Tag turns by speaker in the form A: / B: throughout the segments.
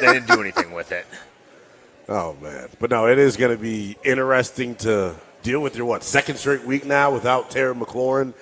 A: didn't do anything with it.
B: Oh, man. But, no, it is going to be interesting to deal with your, second straight week now without Terry McLaurin.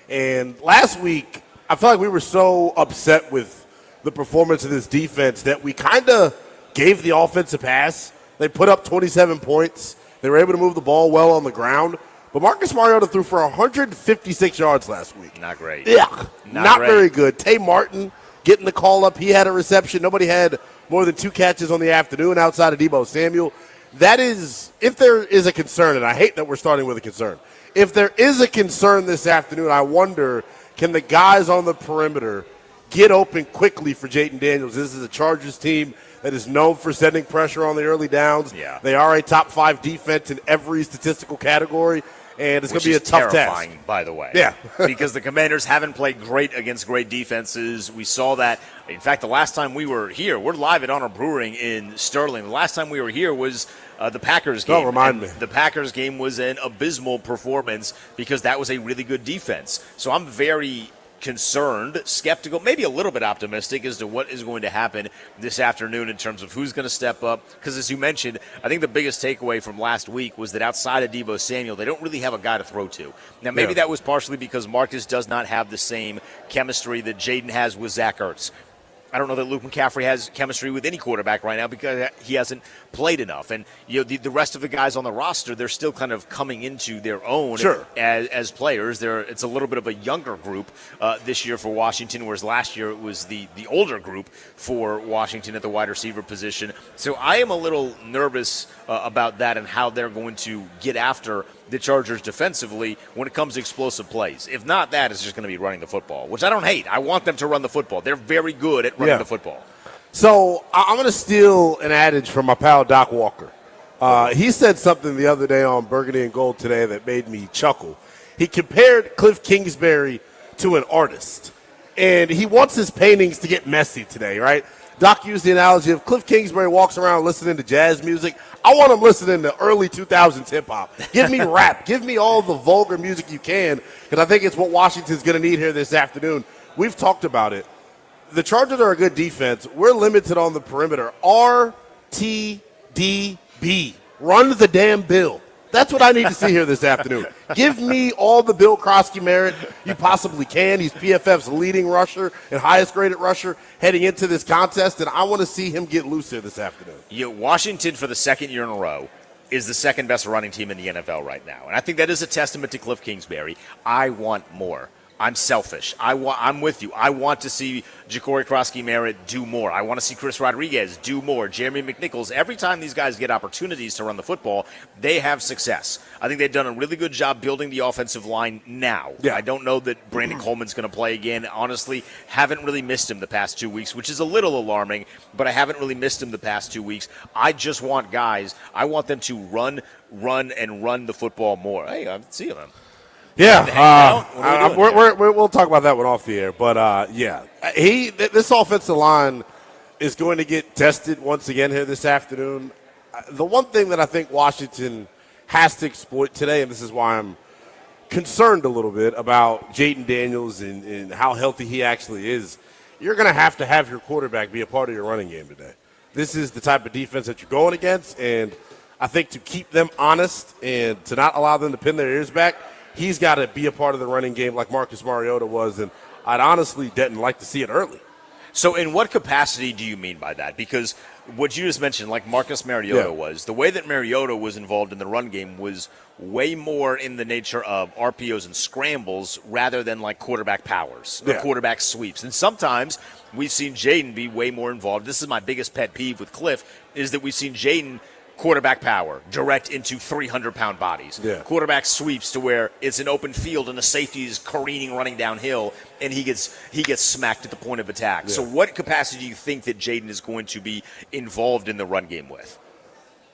B: And last week, I felt like we were so upset with the performance of this defense that we kind of gave the offense a pass. They put up 27 points. They were able to move the ball well on the ground. But Marcus Mariota threw for 156 yards last week.
A: Not great.
B: Yeah, not very good. Tay Martin getting the call up. He had a reception. Nobody had more than 2 catches on the afternoon outside of Deebo Samuel. That is, if there is a concern, and I hate that we're starting with a concern, if there is a concern this afternoon, I wonder, can the guys on the perimeter get open quickly for Jayden Daniels? This is a Chargers team that is known for sending pressure on the early downs.
A: Yeah.
B: They are a top 5 defense in every statistical category. And it's going to be a tough
A: terrifying,
B: task.
A: By the way.
B: Yeah.
A: Because the Commanders haven't played great against great defenses. We saw that. In fact, the last time we were here, we're live at Honor Brewing in Sterling. The last time we were here was the Packers game.
B: Don't remind me.
A: The Packers game was an abysmal performance because that was a really good defense. So I'm very concerned, skeptical, maybe a little bit optimistic as to what is going to happen this afternoon in terms of who's going to step up. Because as you mentioned, I think the biggest takeaway from last week was that outside of Deebo Samuel, they don't really have a guy to throw to. Now, maybe that was partially because Marcus does not have the same chemistry that Jayden has with Zach Ertz. I don't know that Luke McCaffrey has chemistry with any quarterback right now because he hasn't played enough. And the rest of the guys on the roster, they're still kind of coming into their own as players. It's a little bit of a younger group this year for Washington, whereas last year it was the older group for Washington at the wide receiver position. So I am a little nervous about that and how they're going to get after the Chargers defensively when it comes to explosive plays. If not that, it's just going to be running the football, which I don't hate. I want them to run the football. They're very good at running the football.
B: So I'm going to steal an adage from my pal Doc Walker. He said something the other day on Burgundy and Gold today that made me chuckle. He compared Cliff Kingsbury to an artist, and he wants his paintings to get messy today, right? Doc used the analogy of Cliff Kingsbury walks around listening to jazz music. I want him listening to early 2000s hip-hop. Give me rap. Give me all the vulgar music you can, because I think it's what Washington's going to need here this afternoon. We've talked about it. The Chargers are a good defense. We're limited on the perimeter. RTDB. Run the damn Bill. That's what I need to see here this afternoon. Give me all the Bill Krosky merit you possibly can. He's PFF's leading rusher and highest graded rusher heading into this contest, and I want to see him get loose here this afternoon.
A: Washington, for the second year in a row, is the second best running team in the NFL right now. And I think that is a testament to Cliff Kingsbury. I want more. I'm selfish. I'm with you. I want to see Ja'Cory Krosky-Merritt do more. I want to see Chris Rodriguez do more. Jeremy McNichols. Every time these guys get opportunities to run the football, they have success. I think they've done a really good job building the offensive line now.
B: Yeah.
A: I don't know that Brandon Coleman's going to play again. Honestly, haven't really missed him the past 2 weeks, which is a little alarming, but I haven't really missed him the past 2 weeks. I just want guys, I want them to run the football more. Hey, I see him.
B: Yeah, we'll talk about that one off the air. But, this offensive line is going to get tested once again here this afternoon. The one thing that I think Washington has to exploit today, and this is why I'm concerned a little bit about Jayden Daniels and how healthy he actually is, you're going to have your quarterback be a part of your running game today. This is the type of defense that you're going against, and I think to keep them honest and to not allow them to pin their ears back, he's got to be a part of the running game like Marcus Mariota was, and I'd honestly, Denton, like to see it early.
A: So in what capacity do you mean by that? Because what you just mentioned, like Marcus Mariota was, the way that Mariota was involved in the run game was way more in the nature of RPOs and scrambles rather than like quarterback powers or quarterback sweeps. And sometimes we've seen Jayden be way more involved. This is my biggest pet peeve with Cliff, is that we've seen Jayden quarterback power, direct into 300-pound bodies.
B: Yeah.
A: Quarterback sweeps to where it's an open field and the safety is careening, running downhill, and he gets smacked at the point of attack.
B: Yeah.
A: So what capacity do you think that Jayden is going to be involved in the run game with?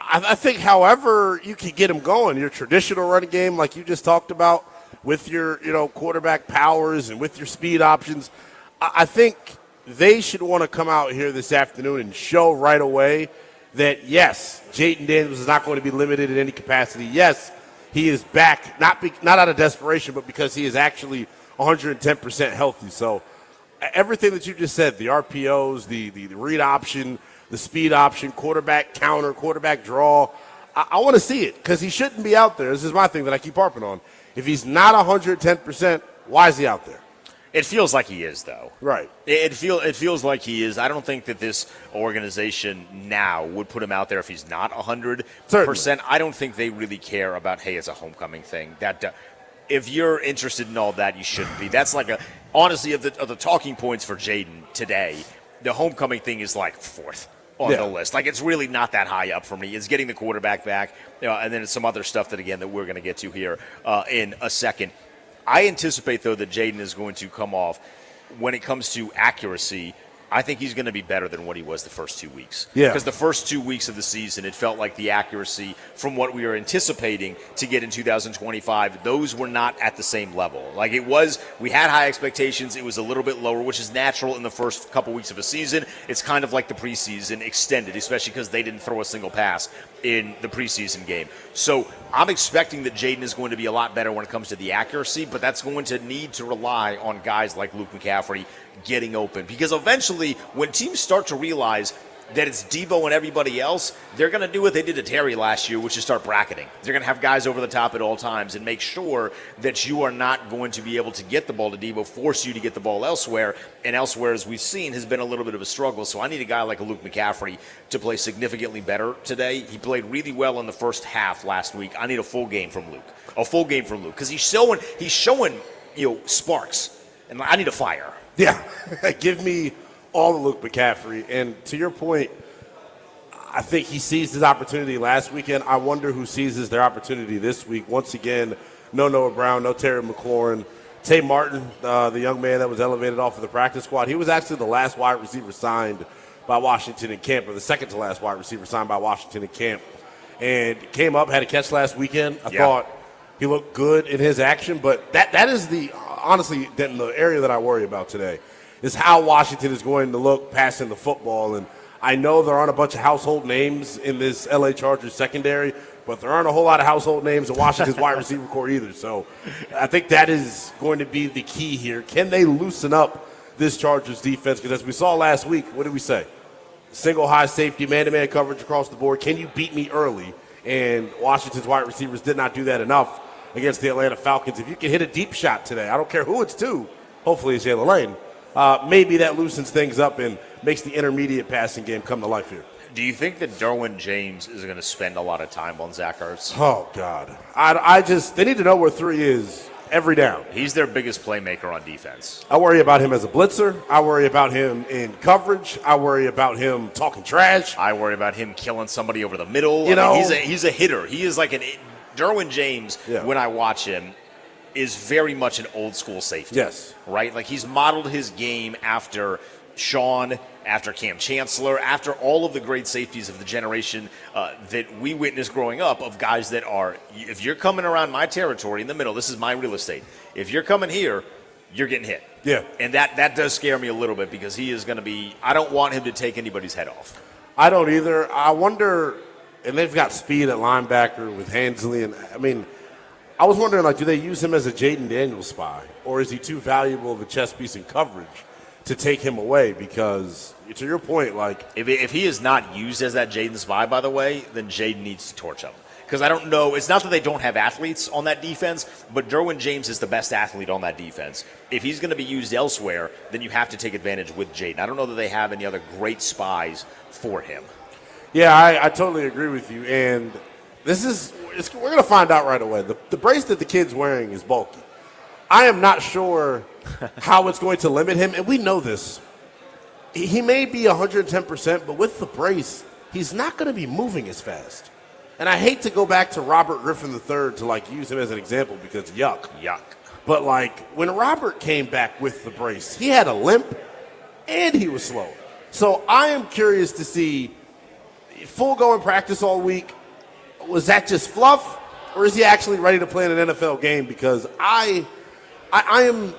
B: I think however you can get him going, your traditional running game like you just talked about with your quarterback powers and with your speed options, I think they should want to come out here this afternoon and show right away that, yes, Jayden Daniels is not going to be limited in any capacity. Yes, he is back, not out of desperation, but because he is actually 110% healthy. So everything that you just said, the RPOs, the read option, the speed option, quarterback counter, quarterback draw. I want to see it because he shouldn't be out there. This is my thing that I keep harping on. If he's not 110%, why is he out there?
A: It feels like he is, though.
B: Right.
A: It feels like he is. I don't think that this organization now would put him out there if he's not 100%.
B: Certainly.
A: I don't think they really care about, hey, it's a homecoming thing. If you're interested in all that, you shouldn't be. That's like honestly, of the talking points for Jaden today, the homecoming thing is like fourth on the list. Like, it's really not that high up for me. It's getting the quarterback back, and then it's some other stuff that we're going to get to here in a second. I anticipate, though, that Jaden is going to come off when it comes to accuracy. I think he's going to be better than what he was the first 2 weeks.
B: Yeah.
A: Because the first 2 weeks of the season, it felt like the accuracy from what we were anticipating to get in 2025, those were not at the same level. Like, it was, we had high expectations. It was a little bit lower, which is natural in the first couple weeks of a season. It's kind of like the preseason extended, especially because they didn't throw a single pass in the preseason game. So I'm expecting that Jaden is going to be a lot better when it comes to the accuracy, but that's going to need to rely on guys like Luke McCaffrey getting open. Because eventually, when teams start to realize that it's Debo and everybody else, they're going to do what they did to Terry last year, which is start bracketing. They're going to have guys over the top at all times and make sure that you are not going to be able to get the ball to Debo, force you to get the ball elsewhere. And elsewhere, as we've seen, has been a little bit of a struggle. So I need a guy like a Luke McCaffrey to play significantly better today. He played really well in the first half last week. I need a full game from Luke. A full game from Luke. Because he's showing sparks. And I need a fire.
B: Yeah. Give me all the Luke McCaffrey. And to your point, I think he seized his opportunity last weekend. I wonder who seizes their opportunity this week. Once again, no Noah Brown, no Terry McLaurin. Tay Martin, the young man that was elevated off of the practice squad, he was actually the last wide receiver signed by Washington in camp, or the second to last wide receiver signed by Washington in camp. And came up, had a catch last weekend. I thought he looked good in his action, but that is honestly, Denton, the area that I worry about today is how Washington is going to look passing the football. And I know there aren't a bunch of household names in this L.A. Chargers secondary, but there aren't a whole lot of household names in Washington's wide receiver core either. So I think that is going to be the key here. Can they loosen up this Chargers defense? Because as we saw last week, what did we say? Single high safety, man-to-man coverage across the board. Can you beat me early? And Washington's wide receivers did not do that enough against the Atlanta Falcons. If you can hit a deep shot today, I don't care who it's to, hopefully it's Jalen Lane, maybe that loosens things up and makes the intermediate passing game come to life here.
A: Do you think that Derwin James is going to spend a lot of time on Zach Ertz?
B: Oh, God. They need to know where 3 is every down.
A: He's their biggest playmaker on defense.
B: I worry about him as a blitzer. I worry about him in coverage. I worry about him talking trash.
A: I worry about him killing somebody over the middle. He's a hitter. He is like Derwin James, when I watch him, is very much an old school safety.
B: Yes.
A: Right? Like, he's modeled his game after Sean, after Cam Chancellor, after all of the great safeties of the generation that we witnessed growing up, of guys that are, if you're coming around my territory in the middle, this is my real estate. If you're coming here, you're getting hit.
B: Yeah.
A: And that does scare me a little bit, because he is going to be, I don't want him to take anybody's head off.
B: I don't either. I wonder, and they've got speed at linebacker with Hansley. And I was wondering, do they use him as a Jaden Daniels spy? Or is he too valuable of a chess piece in coverage to take him away? Because, to your point,
A: if he is not used as that Jaden spy, by the way, then Jaden needs to torch him. Because I don't know, it's not that they don't have athletes on that defense, but Derwin James is the best athlete on that defense. If he's going to be used elsewhere, then you have to take advantage with Jaden. I don't know that they have any other great spies for him.
B: Yeah, I totally agree with you. And we're going to find out right away. The brace that the kid's wearing is bulky. I am not sure how it's going to limit him, and we know this. He may be 110%, but with the brace, he's not going to be moving as fast. And I hate to go back to Robert Griffin III to use him as an example, because yuck. But when Robert came back with the brace, he had a limp and he was slow. So I am curious to see, full going practice all week, was that just fluff, or is he actually ready to play in an NFL game? Because I am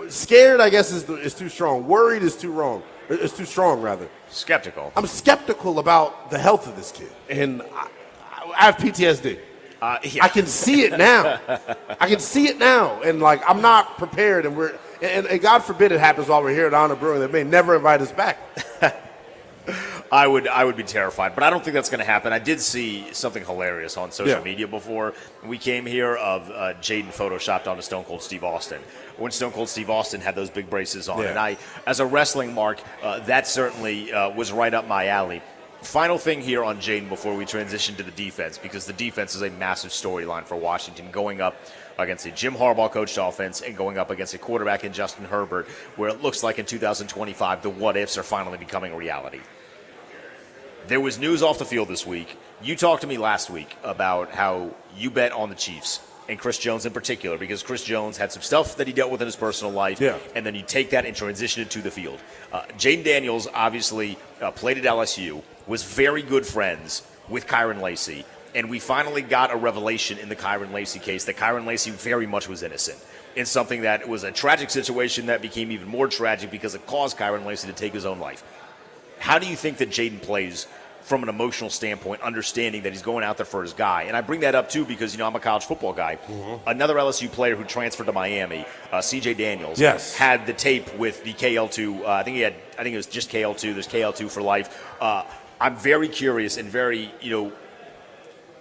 B: scared, I guess is too strong. Worried is too wrong. It's too strong, rather.
A: Skeptical.
B: I'm skeptical about the health of this kid, and I have PTSD. I can see it now. And I'm not prepared, and God forbid it happens while we're here at Honor Brewing. They may never invite us back.
A: I would be terrified, but I don't think that's going to happen. I did see something hilarious on social media before we came here of Jaden photoshopped onto Stone Cold Steve Austin when Stone Cold Steve Austin had those big braces on, and I, as a wrestling mark, that certainly was right up my alley. Final thing here on Jaden before we transition to the defense, because the defense is a massive storyline for Washington, going up against a Jim Harbaugh coached offense and going up against a quarterback in Justin Herbert, where it looks like in 2025 the what-ifs are finally becoming reality. There was news off the field this week. You talked to me last week about how you bet on the Chiefs, and Chris Jones in particular, because Chris Jones had some stuff that he dealt with in his personal life, and then you take that and transition it to the field. Jaden Daniels obviously played at LSU, was very good friends with Kyron Lacey, and we finally got a revelation in the Kyron Lacey case that Kyron Lacey very much was innocent in something that was a tragic situation that became even more tragic because it caused Kyron Lacey to take his own life. How do you think that Jaden plays from an emotional standpoint, understanding that he's going out there for his guy? And I bring that up, too, because, I'm a college football guy. Another LSU player who transferred to Miami, C.J. Daniels, had the tape with the KL2. I think it was just KL2. There's KL2 for life. I'm very curious and very,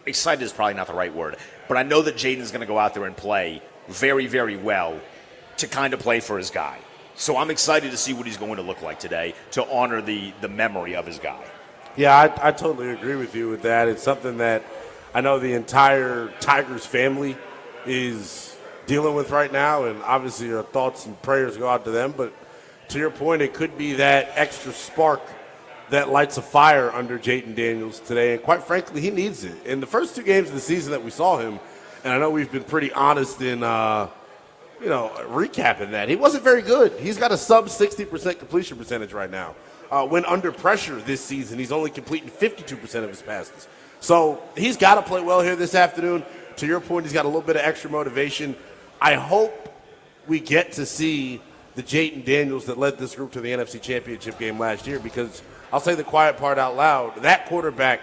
A: excited is probably not the right word, but I know that Jaden's going to go out there and play very, very well to kind of play for his guy. So I'm excited to see what he's going to look like today to honor the memory of his guy.
B: Yeah, I totally agree with you with that. It's something that I know the entire Tigers family is dealing with right now, and obviously your thoughts and prayers go out to them. But to your point, it could be that extra spark that lights a fire under Jaden Daniels today, and quite frankly, he needs it. In the first two games of the season that we saw him, and I know we've been pretty honest in recapping that, he wasn't very good. He's got a sub 60% completion percentage right now. When under pressure this season, he's only completing 52% of his passes. So he's got to play well here this afternoon. To your point, he's got a little bit of extra motivation. I hope we get to see the Jaden Daniels that led this group to the NFC Championship game last year, because I'll say the quiet part out loud, that quarterback,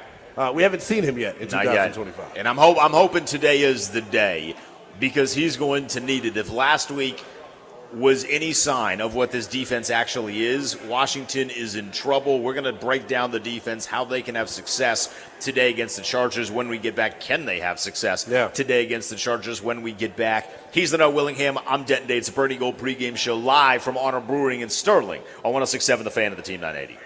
B: we haven't seen him yet in 2025.
A: And I'm hoping today is the day, because he's going to need it. If last week was any sign of what this defense actually is, Washington is in trouble. We're going to break down the defense, how they can have success today against the Chargers when we get back. Can they have success today against the Chargers when we get back? He's the No Willingham. I'm Denton. It's a Burgundy Gold pregame show live from Honor Brewing in Sterling on 106.7 The Fan of the Team 980.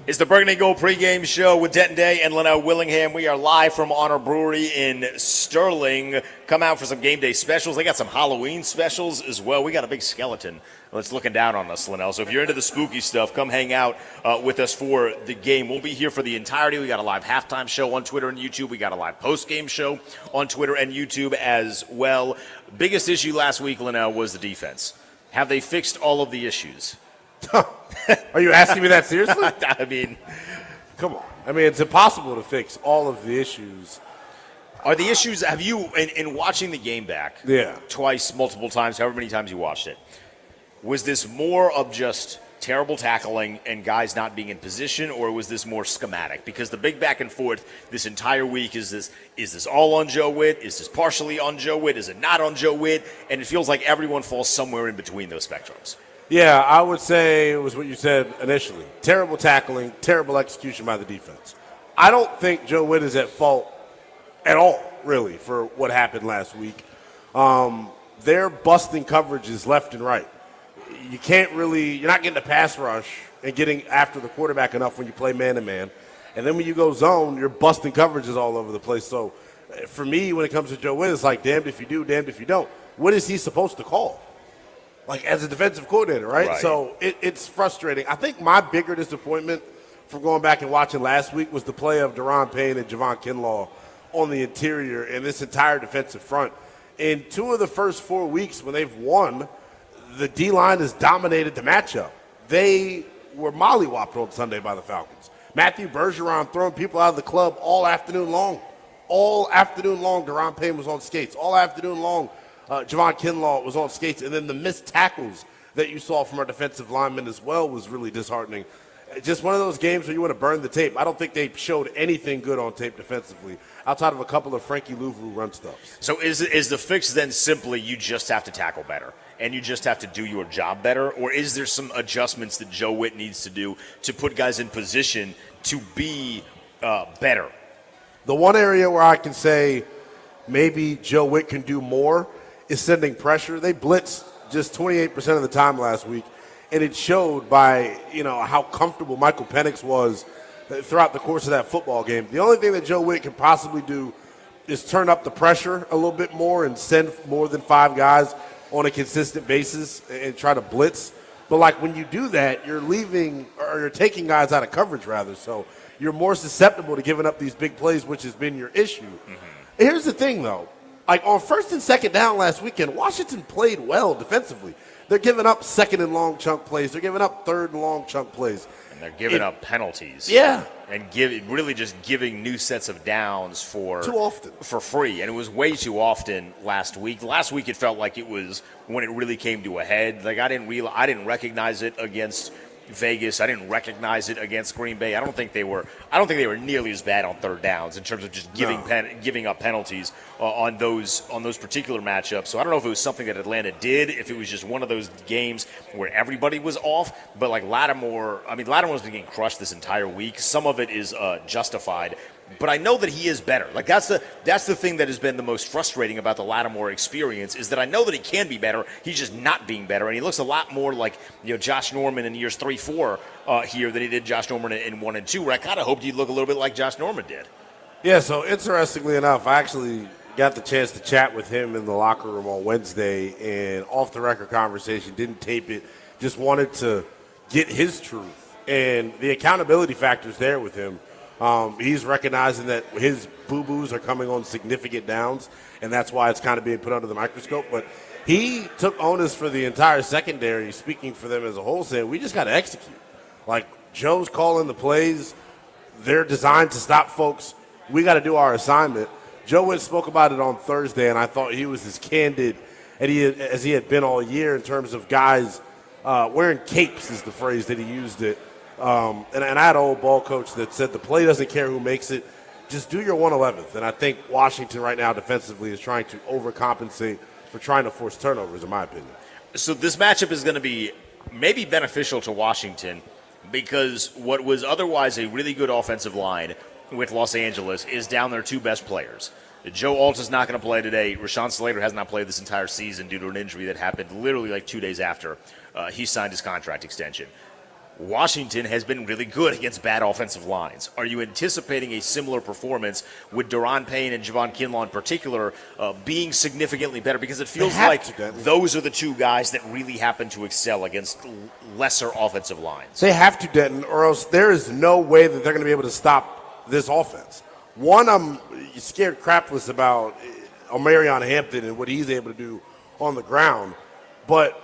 A: It's the Burgundy Gold pregame show with Denton Day and Lynnell Willingham. We are live from Honor Brewery in Sterling. Come out for some game day specials. They got some Halloween specials as well. We got a big skeleton that's looking down on us, Lynnell. So if you're into the spooky stuff, come hang out with us for the game. We'll be here for the entirety. We got a live halftime show on Twitter and YouTube. We got a live post-game show on Twitter and YouTube as well. Biggest issue last week, Lynnell, was the defense. Have they fixed all of the issues?
B: Are you asking me that seriously?
A: I mean,
B: come on. I mean, it's impossible to fix all of the issues.
A: Are the issues, have you, in watching the game back twice, multiple times, however many times you watched it, was this more of just terrible tackling and guys not being in position, or was this more schematic? Because the big back and forth this entire week is this all on Joe Witt? Is this partially on Joe Witt? Is it not on Joe Witt? And it feels like everyone falls somewhere in between those spectrums.
B: Yeah, I would say it was what you said initially. Terrible tackling, terrible execution by the defense. I don't think Joe Witt is at fault at all, really, for what happened last week. They're busting coverages left and right. You're not getting a pass rush and getting after the quarterback enough when you play man-to-man. And then when you go zone, you're busting coverages all over the place. So for me, when it comes to Joe Witt, it's like damned if you do, damned if you don't. What is he supposed to call? Like, as a defensive coordinator, right? So it's frustrating. I think my bigger disappointment from going back and watching last week was the play of Daron Payne and Javon Kinlaw on the interior and this entire defensive front. In 2 of the first 4 weeks when they've won, the D-line has dominated the matchup. They were mollywopped on Sunday by the Falcons. Matthew Bergeron throwing people out of the club all afternoon long. All afternoon long, Daron Payne was on skates. All afternoon long, Javon Kinlaw was on skates, and then the missed tackles that you saw from our defensive linemen as well was really disheartening. Just one of those games where you want to burn the tape. I don't think they showed anything good on tape defensively, outside of a couple of Frankie Louvru run stuffs.
A: So is the fix then simply you just have to tackle better and you just have to do your job better, or is there some adjustments that Joe Witt needs to do to put guys in position to be better?
B: The one area where I can say maybe Joe Witt can do more is sending pressure. They blitzed just 28% of the time last week, and it showed by, how comfortable Michael Penix was throughout the course of that football game. The only thing that Joe Witt can possibly do is turn up the pressure a little bit more and send more than 5 guys on a consistent basis and try to blitz. But, when you do that, you're taking guys out of coverage, rather. So you're more susceptible to giving up these big plays, which has been your issue. Mm-hmm. Here's the thing, though. On first and second down last weekend, Washington played well defensively. They're giving up second and long chunk plays. They're giving up third and long chunk plays.
A: And they're giving up penalties.
B: Yeah.
A: And really just giving new sets of downs for free. And it was way too often last week. Last week it felt like it was when it really came to a head. Like I didn't recognize it against Vegas. I didn't recognize it against Green Bay. I don't think they were nearly as bad on third downs in terms of just giving up penalties on those particular matchups. So I don't know if it was something that Atlanta did, if it was just one of those games where everybody was off. But Lattimore's been getting crushed this entire week. Some of it is justified. But I know that he is better. That's the thing that has been the most frustrating about the Lattimore experience, is that I know that he can be better. He's just not being better, and he looks a lot more like Josh Norman in years 3-4 here than he did Josh Norman in 1 and 2. Where I kind of hoped he'd look a little bit like Josh Norman did.
B: Yeah. So interestingly enough, I actually got the chance to chat with him in the locker room on Wednesday, and off the record conversation. Didn't tape it. Just wanted to get his truth, and the accountability factor's there with him. He's recognizing that his boo-boos are coming on significant downs, and that's why it's kind of being put under the microscope. But he took onus for the entire secondary, speaking for them as a whole, saying, we just got to execute. Joe's calling the plays. They're designed to stop folks. We got to do our assignment. Joe Witt spoke about it on Thursday, and I thought he was as candid as he had been all year in terms of guys wearing capes is the phrase that he used it. And I had an old ball coach that said the play doesn't care who makes it. Just do your 111th. And I think Washington right now defensively is trying to overcompensate for trying to force turnovers, in my opinion.
A: So this matchup is going to be maybe beneficial to Washington because what was otherwise a really good offensive line with Los Angeles is down their 2 best players. Joe Alt is not going to play today. Rashawn Slater has not played this entire season due to an injury that happened literally like 2 days after he signed his contract extension. Washington has been really good against bad offensive lines. Are you anticipating a similar performance with Daron Payne and Javon Kinlaw in particular being significantly better? Because it feels like those are the two guys that really happen to excel against lesser offensive lines.
B: They have to, Denton, or else there is no way that they're going to be able to stop this offense. One, I'm scared crapless about Omarion Hampton and what he's able to do on the ground. But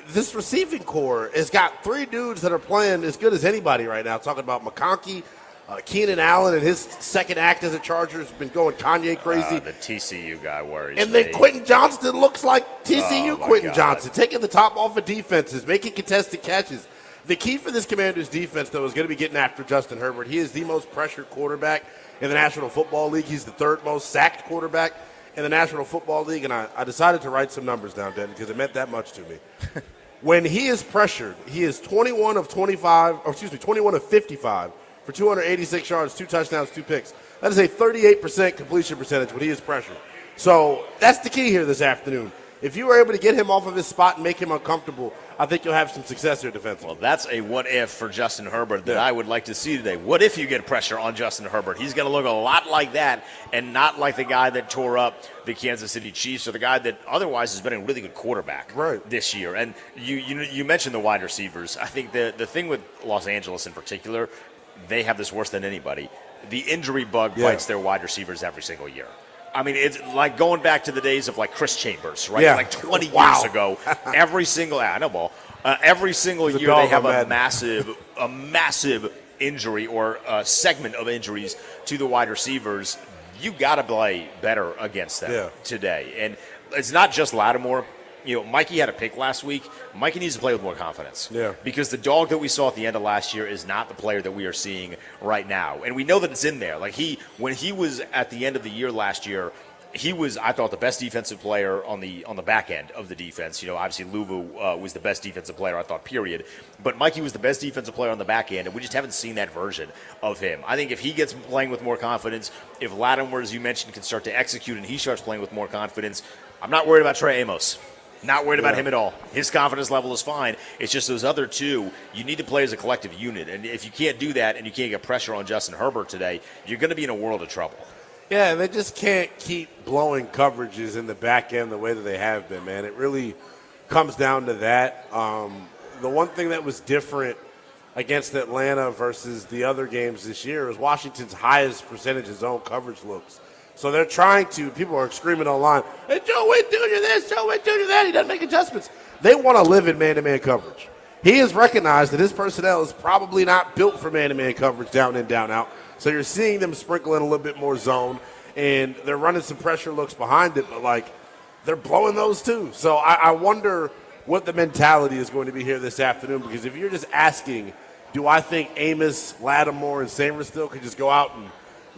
B: this receiving core has got three dudes that are playing as good as anybody right now. Talking about McConkey, Keenan Allen, and his second act as a Charger has been going Kanye crazy.
A: The TCU guy worries
B: and
A: me.
B: then Quentin Johnston looks like TCU Quentin Johnston, taking the top off of defenses, making contested catches. The key for this Commanders defense, though, is going to be getting after Justin Herbert. He is the most pressured quarterback in the National Football League. He's the third most sacked quarterback in the National Football League, and I decided to write some numbers down, Denton, because it meant that much to me. When he is pressured, he is 21 of 55 for 286 yards, 2 touchdowns, 2 picks. That is a 38% completion percentage when he is pressured. So that's the key here this afternoon. If you were able to get him off of his spot and make him uncomfortable, I think you'll have some success here defensively.
A: Well, that's a what-if for Justin Herbert that I would like to see today. What if you get pressure on Justin Herbert? He's going to look a lot like that and not like the guy that tore up the Kansas City Chiefs or the guy that otherwise has been a really good quarterback this year. And you mentioned the wide receivers. I think the thing with Los Angeles in particular, they have this worse than anybody. The injury bug bites their wide receivers every single year. I mean, it's like going back to the days of like Chris Chambers, right?
B: Yeah.
A: Like 20 years ago, every single every single year they have a massive injury or a segment of injuries to the wide receivers. You got to play better against them today, and it's not just Lattimore. You know, Mikey had a pick last week. Mikey needs to play with more confidence. Yeah. Because the dog that we saw at the end of last year is not the player that we are seeing right now. And we know that it's in there. Like when he was at the end of the year last year, he was, I thought, the best defensive player on the back end of the defense. You know, obviously Luvu was the best defensive player, I thought, period. But Mikey was the best defensive player on the back end, and we just haven't seen that version of him. I think if he gets playing with more confidence, if Lattimore, as you mentioned, can start to execute and he starts playing with more confidence, I'm not worried about Trey Amos. Not worried about him at all. His confidence level is fine. It's just those other two, you need to play as a collective unit. And if you can't do that and you can't get pressure on Justin Herbert today, you're going to be in a world of trouble.
B: Yeah, they just can't keep blowing coverages in the back end the way that they have been, man. It really comes down to that. The one thing that was different against Atlanta versus the other games this year is Washington's highest percentage of zone coverage looks. So they're trying to, people are screaming online, hey, Joe Witt Jr. this, Joe Witt Jr. that, he doesn't make adjustments. They want to live in man-to-man coverage. He has recognized that his personnel is probably not built for man-to-man coverage down in, down out. So you're seeing them sprinkle in a little bit more zone, and they're running some pressure looks behind it, but, like, they're blowing those too. So I wonder what the mentality is going to be here this afternoon, because if you're just asking, do I think Amos, Lattimore, and Sainristil could just go out and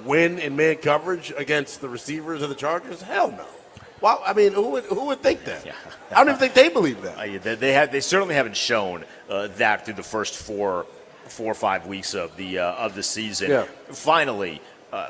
B: win in man coverage against the receivers of the Chargers? Hell no. Well, I mean, who would think that? Yeah. I don't even think they believe that.
A: They certainly haven't shown that through the first four or 5 weeks of the season. Yeah. Finally,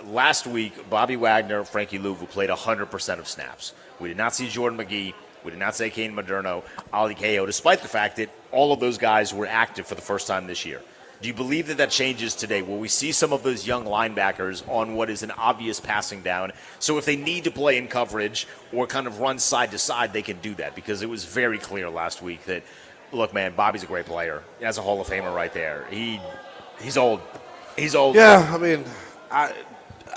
A: last week, Bobby Wagner, Frankie Louvu played 100% of snaps. We did not see Jordan McGee. We did not see Kane Moderno, Ali Ko, despite the fact that all of those guys were active for the first time this year. Do you believe that changes today? Will we see some of those young linebackers on what is an obvious passing down? So if they need to play in coverage or kind of run side to side, they can do that, because it was very clear last week that, look, man, Bobby's a great player. That's a Hall of Famer right there. He's old. He's old.
B: Yeah, I mean, I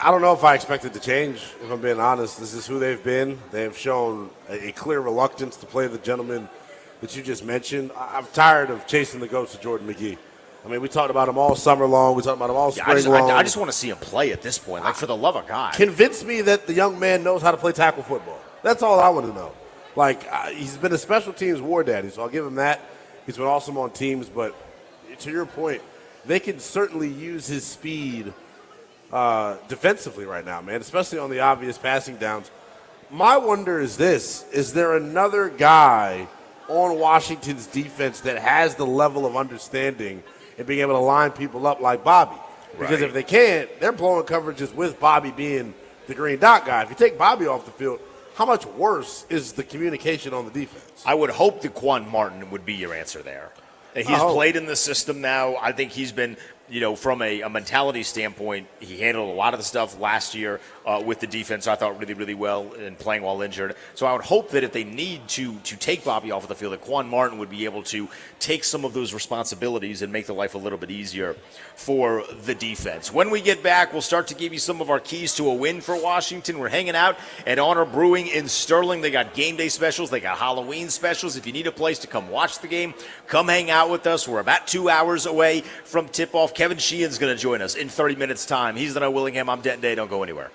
B: don't know if I expected to change, if I'm being honest. This is who they've been. They've shown a clear reluctance to play the gentleman that you just mentioned. I'm tired of chasing the ghost of Jordan McGee. I mean, we talked about him all summer long. We talked about him all spring long.
A: I just want to see him play at this point, like, for the love of God.
B: Convince me that the young man knows how to play tackle football. That's all I want to know. Like, he's been a special teams war daddy, so I'll give him that. He's been awesome on teams, but to your point, they can certainly use his speed defensively right now, man, especially on the obvious passing downs. My wonder is this: is there another guy on Washington's defense that has the level of understanding and being able to line people up like Bobby? Because if they can't, they're blowing coverages with Bobby being the green dot guy. If you take Bobby off the field, how much worse is the communication on the defense?
A: I would hope that Quan Martin would be your answer there. He's played in the system now. I think he's been, from a mentality standpoint, he handled a lot of the stuff last year with the defense, I thought, really, really well and playing while injured. So I would hope that if they need to take Bobby off of the field, that Quan Martin would be able to take some of those responsibilities and make the life a little bit easier for the defense. When we get back, we'll start to give you some of our keys to a win for Washington. We're hanging out at Honor Brewing in Sterling. They got game day specials. They got Halloween specials. If you need a place to come watch the game, come hang out with us. We're about 2 hours away from tip-off. Kevin Sheehan's going to join us in 30 minutes' time. He's the No Willingham. I'm Denton Day. Don't go anywhere.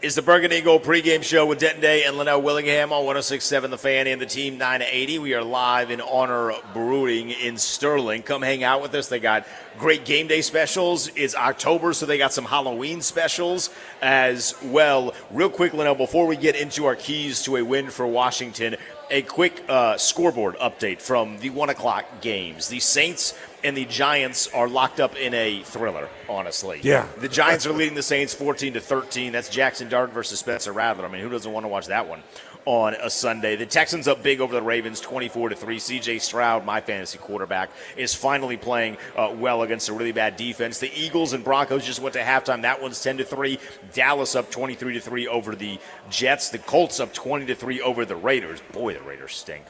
A: Is the Burgundy Gold pregame show with Denton Day and Lynnell Willingham on 106.7 The Fan and the Team 980. We are live in Honor Brewing in Sterling. Come hang out with us. They got great game day specials. It's October, so they got some Halloween specials as well. Real quick, Lynnell, before we get into our keys to a win for Washington, a quick scoreboard update from the 1 o'clock games. The Saints and the Giants are locked up in a thriller, honestly.
B: Yeah.
A: The Giants are leading the Saints 14-13. That's Jackson Dart versus Spencer Rattler. I mean, who doesn't want to watch that one on a Sunday? The Texans up big over the Ravens 24-3. C.J. Stroud, my fantasy quarterback, is finally playing well against a really bad defense. The Eagles and Broncos just went to halftime. That one's 10-3. Dallas up 23-3 over the Jets. The Colts up 20-3 over the Raiders. Boy, the Raiders stink.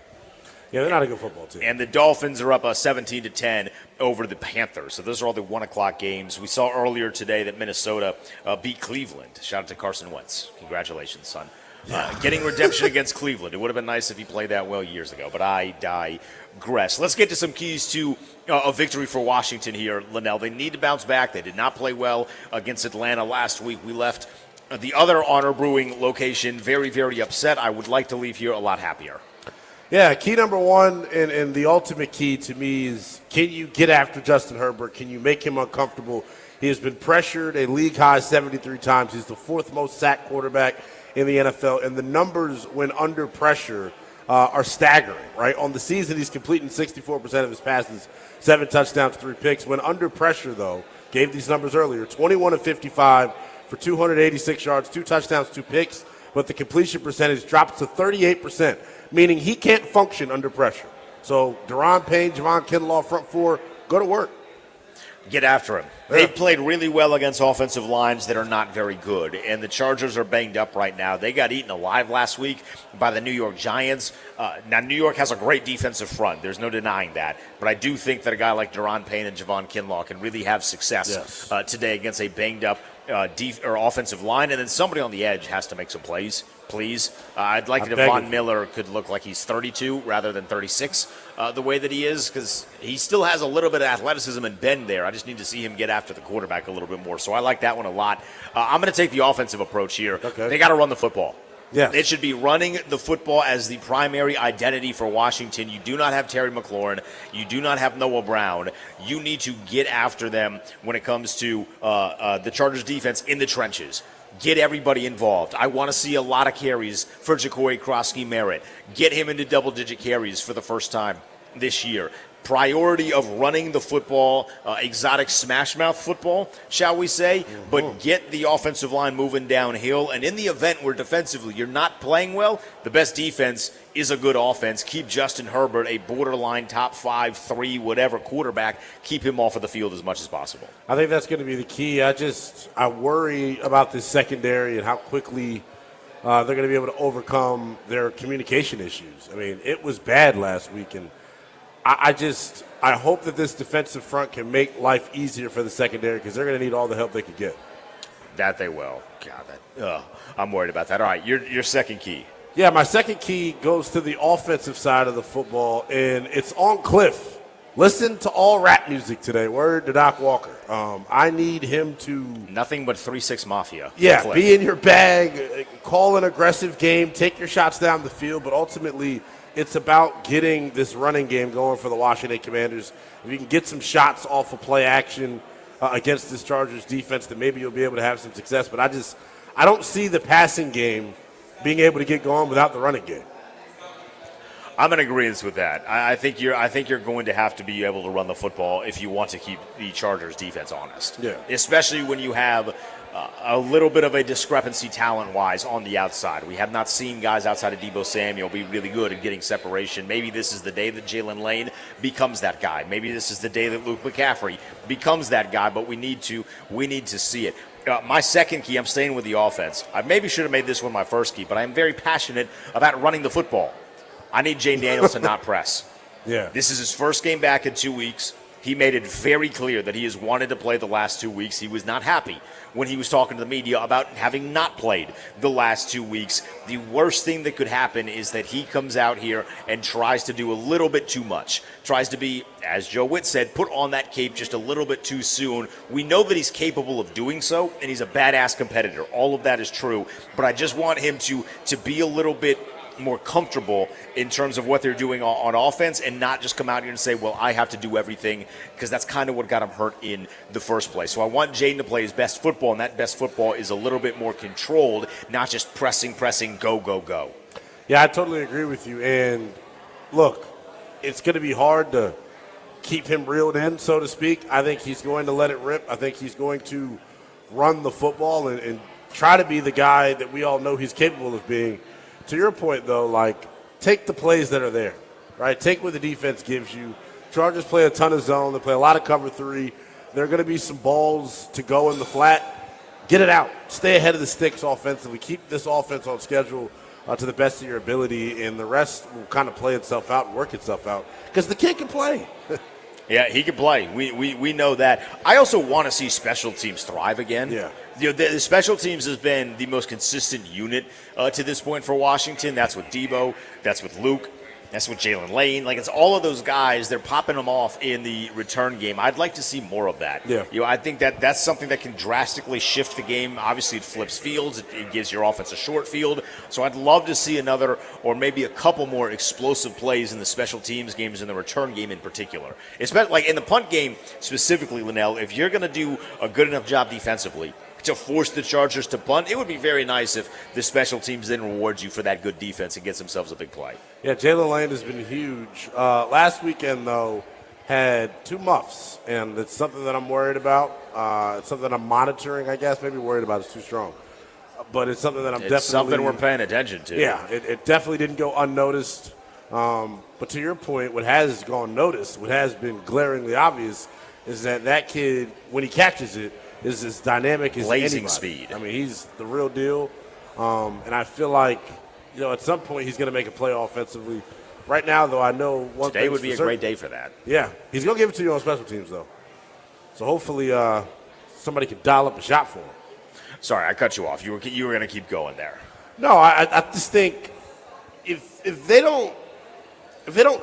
B: Yeah, they're not a good football team.
A: And the Dolphins are up 17-10 over the Panthers. So those are all the 1 o'clock games. We saw earlier today that Minnesota beat Cleveland. Shout out to Carson Wentz. Congratulations, son. Getting redemption against Cleveland. It would have been nice if he played that well years ago, but I digress. Let's get to some keys to a victory for Washington here, Lynnell. They need to bounce back. They did not play well against Atlanta last week. We left the other Honor Brewing location very, very upset. I would like to leave here a lot happier.
B: Yeah, key number one and the ultimate key to me is, can you get after Justin Herbert? Can you make him uncomfortable? He has been pressured a league-high 73 times. He's the fourth most sacked quarterback in the NFL, and the numbers when under pressure are staggering, right? On the season, he's completing 64% of his passes, 7 touchdowns, 3 picks. When under pressure, though, gave these numbers earlier, 21-55 for 286 yards, 2 touchdowns, 2 picks, but the completion percentage drops to 38%. Meaning he can't function under pressure. So, Deron Payne, Javon Kinlaw, front four, go to work.
A: Get after him. Yeah. They played really well against offensive lines that are not very good, and the Chargers are banged up right now. They got eaten alive last week by the New York Giants. Now, New York has a great defensive front. There's no denying that. But I do think that a guy like Deron Payne and Javon Kinlaw can really have success today against a banged-up offensive line, and then somebody on the edge has to make some plays. Please. I'd like it if Von Miller could look like he's 32 rather than 36 the way that he is, because he still has a little bit of athleticism and bend there. I just need to see him get after the quarterback a little bit more. So I like that one a lot. I'm going to take the offensive approach here.
B: Okay.
A: They got to run the football.
B: Yes.
A: It should be running the football as the primary identity for Washington. You do not have Terry McLaurin. You do not have Noah Brown. You need to get after them when it comes to the Chargers defense in the trenches. Get everybody involved. I want to see a lot of carries for Jacory Krosky-Merritt. Get him into double-digit carries for the first time this year. Priority of running the football, exotic smash-mouth football, shall we say, but get the offensive line moving downhill. And in the event where defensively you're not playing well, the best defense is a good offense. Keep Justin Herbert a borderline top 5, 3, whatever quarterback. Keep him off of the field as much as possible.
B: I think that's going to be the key. I worry about this secondary and how quickly they're going to be able to overcome their communication issues. I mean, it was bad last week, and I hope that this defensive front can make life easier for the secondary, because they're going to need all the help they can get.
A: That they will. God, I'm worried about that. All right, your second key.
B: Yeah, my second key goes to the offensive side of the football, and it's on Cliff. Listen to all rap music today. Word to Doc Walker. I need him to...
A: Nothing but 3-6 Mafia.
B: Yeah,
A: Cliff.
B: Be in your bag, call an aggressive game, take your shots down the field, but ultimately it's about getting this running game going for the Washington Commanders. If you can get some shots off of play action against this Chargers defense, then maybe you'll be able to have some success. But I don't see the passing game being able to get going without the running game.
A: I'm in agreement with that. I think you're going to have to be able to run the football if you want to keep the Chargers defense honest.
B: Yeah.
A: Especially when you have a little bit of a discrepancy talent-wise on the outside. We have not seen guys outside of Deebo Samuel be really good at getting separation. Maybe this is the day that Jalen Lane becomes that guy. Maybe this is the day that Luke McCaffrey becomes that guy, but we need to see it. My second key, I'm staying with the offense. I maybe should have made this one my first key, but I am very passionate about running the football. I need Jane Daniels to not press.
B: Yeah.
A: This is his first game back in 2 weeks. He made it very clear that he has wanted to play the last 2 weeks. He was not happy when he was talking to the media about having not played the last 2 weeks. The worst thing that could happen is that he comes out here and tries to do a little bit too much. Tries to be, as Joe Witt said, put on that cape just a little bit too soon. We know that he's capable of doing so, and he's a badass competitor. All of that is true. But I just want him to be a little bit more comfortable in terms of what they're doing on offense and not just come out here and say, well, I have to do everything, because that's kind of what got him hurt in the first place. So I want Jaden to play his best football, and that best football is a little bit more controlled, not just pressing, go, go, go.
B: Yeah, I totally agree with you. And look, it's going to be hard to keep him reeled in, so to speak. I think he's going to let it rip. I think he's going to run the football and try to be the guy that we all know he's capable of being. To your point, though, like, take the plays that are there, right? Take what the defense gives you. Chargers play a ton of zone. They play a lot of cover three. There are going to be some balls to go in the flat. Get it out. Stay ahead of the sticks offensively. Keep this offense on schedule to the best of your ability, and the rest will kind of play itself out and work itself out, because the kid can play.
A: Yeah, he can play. We know that. I also want to see special teams thrive again.
B: Yeah.
A: The special teams has been the most consistent unit to this point for Washington. That's with Debo. That's with Luke. That's with Jalen Lane. Like, it's all of those guys. They're popping them off in the return game. I'd like to see more of that.
B: Yeah.
A: I think that's something that can drastically shift the game. Obviously, it flips fields. It gives your offense a short field. So I'd love to see another, or maybe a couple more explosive plays in the special teams games, in the return game in particular. Especially, like in the punt game specifically, Lynnell, if you're going to do a good enough job defensively to force the Chargers to punt, it would be very nice if the special teams then rewards you for that good defense and gets themselves a big play.
B: Yeah, Jalen Lane has been huge. Last weekend, though, had 2 muffs, and it's something that I'm worried about. It's something that I'm monitoring, I guess. Maybe worried about is too strong. But it's something that
A: It's something we're paying attention to.
B: Yeah, it definitely didn't go unnoticed. But to your point, what has gone noticed, what has been glaringly obvious, is that kid, when he catches it, is as dynamic as
A: blazing
B: anybody.
A: speed.
B: I mean, he's the real deal. And I feel like, at some point he's going to make a play offensively. Right now, though, I know one thing.
A: Today would be a great day for that.
B: Yeah. He's going to give it to you on special teams, though. So hopefully somebody can dial up a shot for him.
A: Sorry, I cut you off. You were going to keep going there.
B: No, I just think if they don't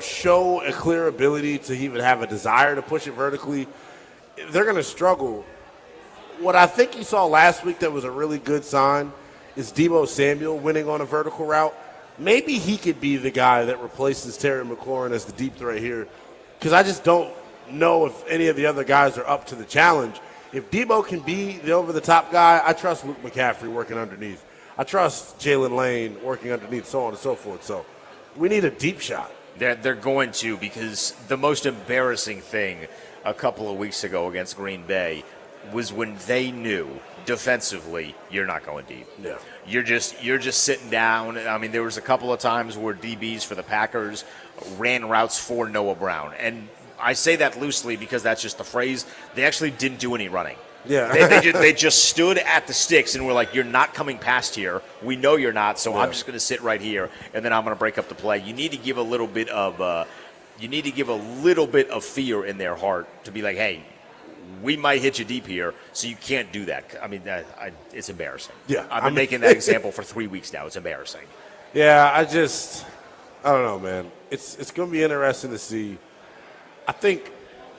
B: show a clear ability to even have a desire to push it vertically, they're going to struggle. What I think you saw last week that was a really good sign is Debo Samuel winning on a vertical route. Maybe he could be the guy that replaces Terry McLaurin as the deep threat here, because I just don't know if any of the other guys are up to the challenge. If Debo can be the over-the-top guy, I trust Luke McCaffrey working underneath. I trust Jalen Lane working underneath, so on and so forth. So we need a deep shot.
A: They're going to, because the most embarrassing thing a couple of weeks ago against Green Bay was when they knew defensively you're not going deep.
B: Yeah.
A: You're just sitting down. I mean, there was a couple of times where DBs for the Packers ran routes for Noah Brown. And I say that loosely because that's just the phrase. They actually didn't do any running.
B: Yeah.
A: they just stood at the sticks and were like, you're not coming past here. We know you're not, so I'm just going to sit right here, and then I'm going to break up the play. You need to give a little bit of fear in their heart to be like, hey, we might hit you deep here, so you can't do that. I mean, it's embarrassing.
B: Yeah,
A: I've been making that example for 3 weeks now. It's embarrassing.
B: Yeah, I don't know, man. It's going to be interesting to see. I think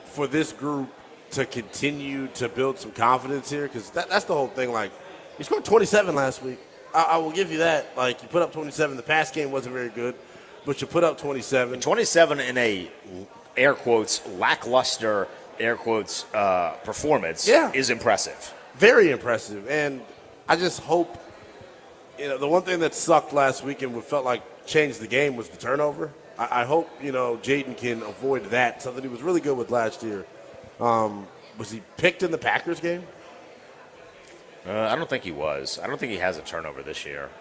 B: for this group to continue to build some confidence here, because that's the whole thing. Like, you scored 27 last week. I will give you that. Like, you put up 27. The pass game wasn't very good, but you put up 27.
A: 27 in a, air quotes, lackluster, air quotes, performance is impressive.
B: Very impressive. And I just hope, the one thing that sucked last week and felt like changed the game was the turnover. I hope, Jaden can avoid that, something he was really good with last year. Was he picked in the Packers game?
A: I don't think he was. I don't think he has a turnover this year.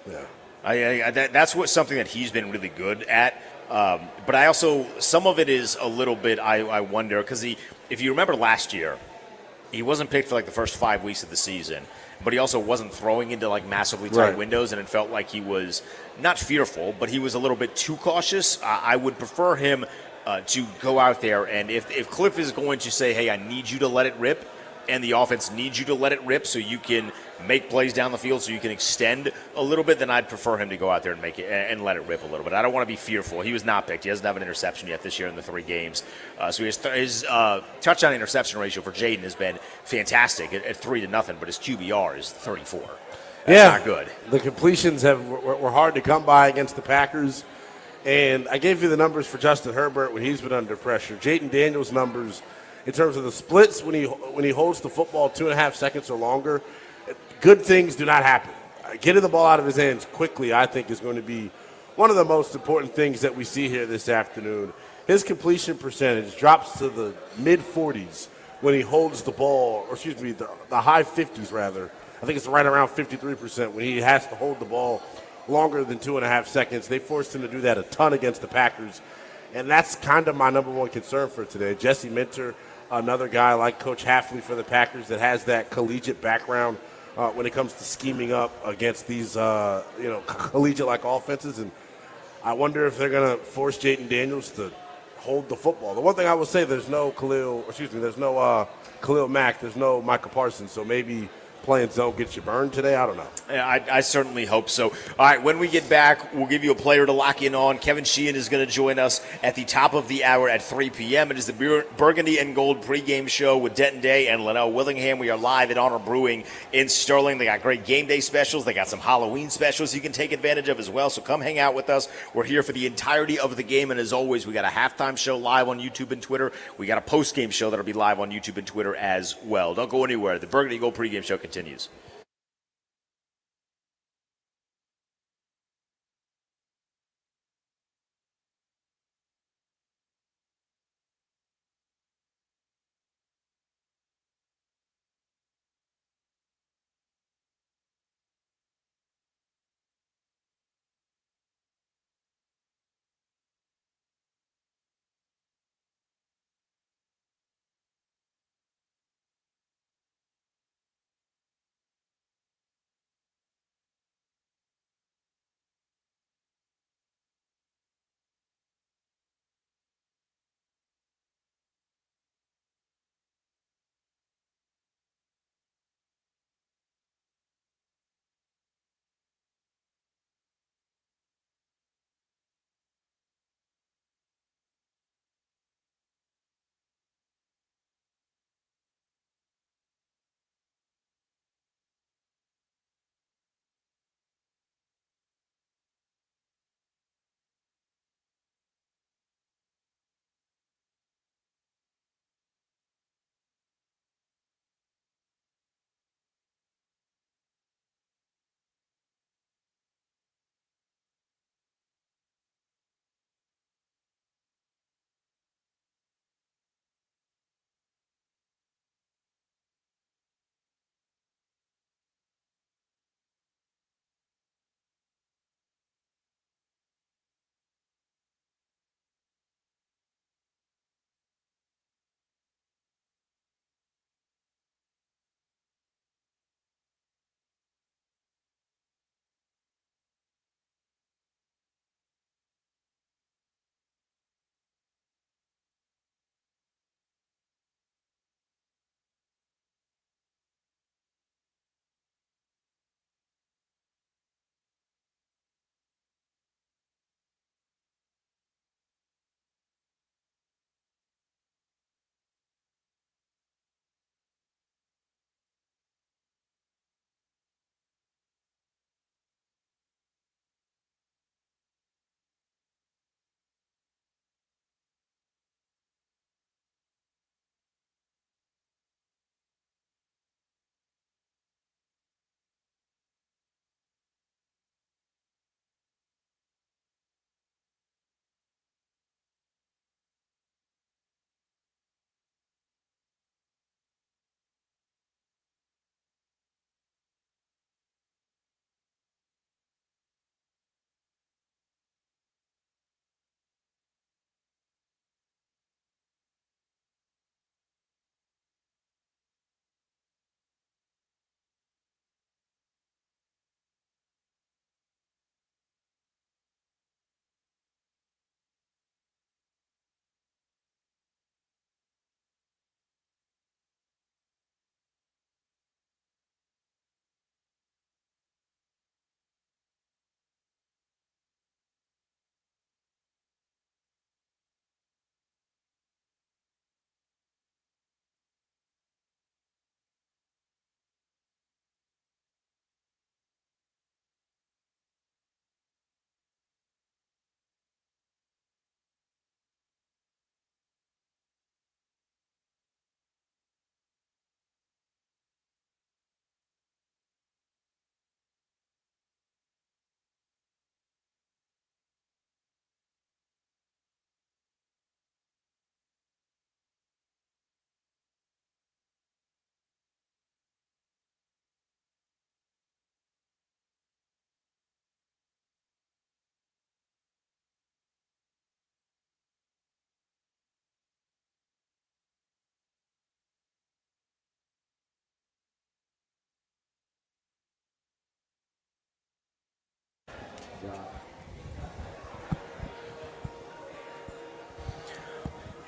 B: Yeah.
A: That's something that he's been really good at. But I also, some of it is a little bit, I wonder, because if you remember last year, he wasn't picked for like the first 5 weeks of the season, but he also wasn't throwing into like massively tight windows, and it felt like he was not fearful, but he was a little bit too cautious. I would prefer him to go out there. And if Cliff is going to say, hey, I need you to let it rip, and the offense needs you to let it rip so you can make plays down the field, so you can extend a little bit, then I'd prefer him to go out there and make it and let it rip a little bit. I don't want to be fearful. He was not picked. He doesn't have an interception yet this year in the 3 games. So his touchdown interception ratio for Jaden has been fantastic at 3-0, but his QBR is 34. That's not good.
B: The completions were hard to come by against the Packers. And I gave you the numbers for Justin Herbert when he's been under pressure. Jaden Daniels' numbers in terms of the splits when he holds the football 2.5 seconds or longer, good things do not happen. Getting the ball out of his hands quickly, I think, is going to be one of the most important things that we see here this afternoon. His completion percentage drops to the mid-40s when he holds the ball, or excuse me, the high 50s rather. I think it's right around 53% when he has to hold the ball longer than 2.5 seconds. They forced him to do that a ton against the Packers, and that's kind of my number one concern for today. Jesse Minter, another guy like Coach Hafley for the Packers that has that collegiate background when it comes to scheming up against these collegiate-like offenses, and I wonder if they're going to force Jaden Daniels to hold the football. The one thing I will say, there's no Khalil Mack, there's no Micah Parsons, so maybe playing zone gets you burned today? I don't know.
A: Yeah, I certainly hope so. All right, when we get back, we'll give you a player to lock in on. Kevin Sheehan is going to join us at the top of the hour at 3 p.m. It is the Burgundy and Gold pregame show with Denton Day and Lynnell Willingham. We are live at Honor Brewing in Sterling. They got great game day specials. They got some Halloween specials you can take advantage of as well. So come hang out with us. We're here for the entirety of the game. And as always, we got a halftime show live on YouTube and Twitter. We got a post-game show that'll be live on YouTube and Twitter as well. Don't go anywhere. The Burgundy and Gold pregame show continues.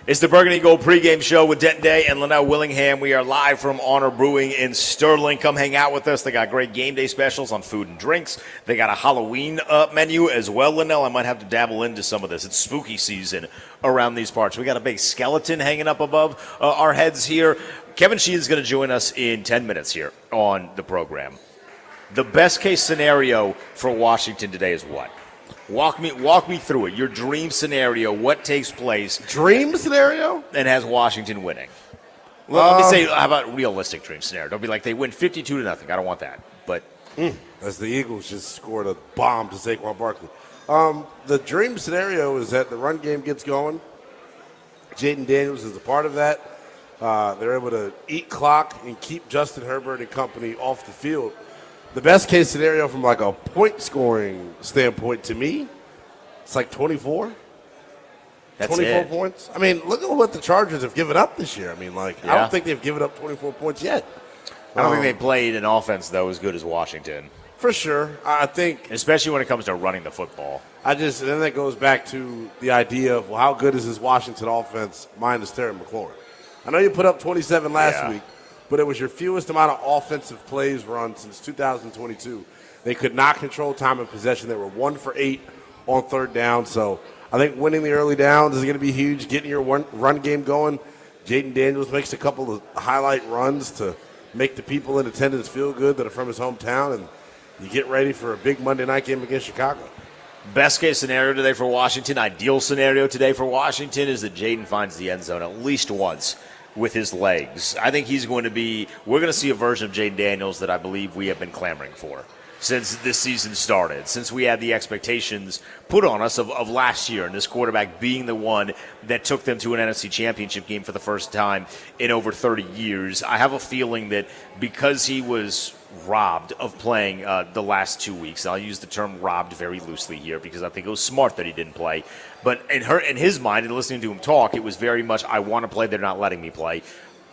A: It's the Burgundy Gold pregame show with Denton Day and Lynnell Willingham. We are live from Honor Brewing in Sterling. Come hang out with us. They got great game day specials on food and drinks. They got a Halloween menu as well, Lynnell. I might have to dabble into some of this. It's spooky season around these parts. We got a big skeleton hanging up above our heads here. Kevin Sheehan is going to join us in 10 minutes here on the program. The best case scenario for Washington today is what? Walk me through it. Your dream scenario, what takes place?
B: Dream scenario?
A: And has Washington winning. Well, let me say, how about realistic dream scenario? Don't be like they win 52-0. I don't want that. But
B: as the Eagles just scored a bomb to Saquon Barkley. The dream scenario is that the run game gets going. Jaden Daniels is a part of that. They're able to eat clock and keep Justin Herbert and company off the field. The best case scenario from like a point scoring standpoint to me, it's like 24.
A: That's
B: 24
A: it.
B: points. I mean, look at what the Chargers have given up this year. I mean, I don't think they've given up 24 points yet.
A: I don't think they played an offense, though, as good as Washington.
B: For sure. I think.
A: Especially when it comes to running the football.
B: And then that goes back to the idea of, well, how good is this Washington offense minus Terry McLaurin? I know you put up 27 last week, but it was your fewest amount of offensive plays run since 2022. They could not control time of possession. They were 1 for 8 on third down. So I think winning the early downs is going to be huge, getting your run game going. Jaden Daniels makes a couple of highlight runs to make the people in attendance feel good that are from his hometown, and you get ready for a big Monday night game against Chicago.
A: Best case scenario today for Washington, ideal scenario today for Washington is that Jaden finds the end zone at least once with his legs. I think we're going to see a version of Jaden Daniels that I believe we have been clamoring for since this season started, since we had the expectations put on us of last year, and this quarterback being the one that took them to an NFC Championship game for the first time in over 30 years. I have a feeling that because he was robbed of playing the last 2 weeks, and I'll use the term robbed very loosely here because I think it was smart that he didn't play, but in his mind and listening to him talk, it was very much, I want to play, they're not letting me play.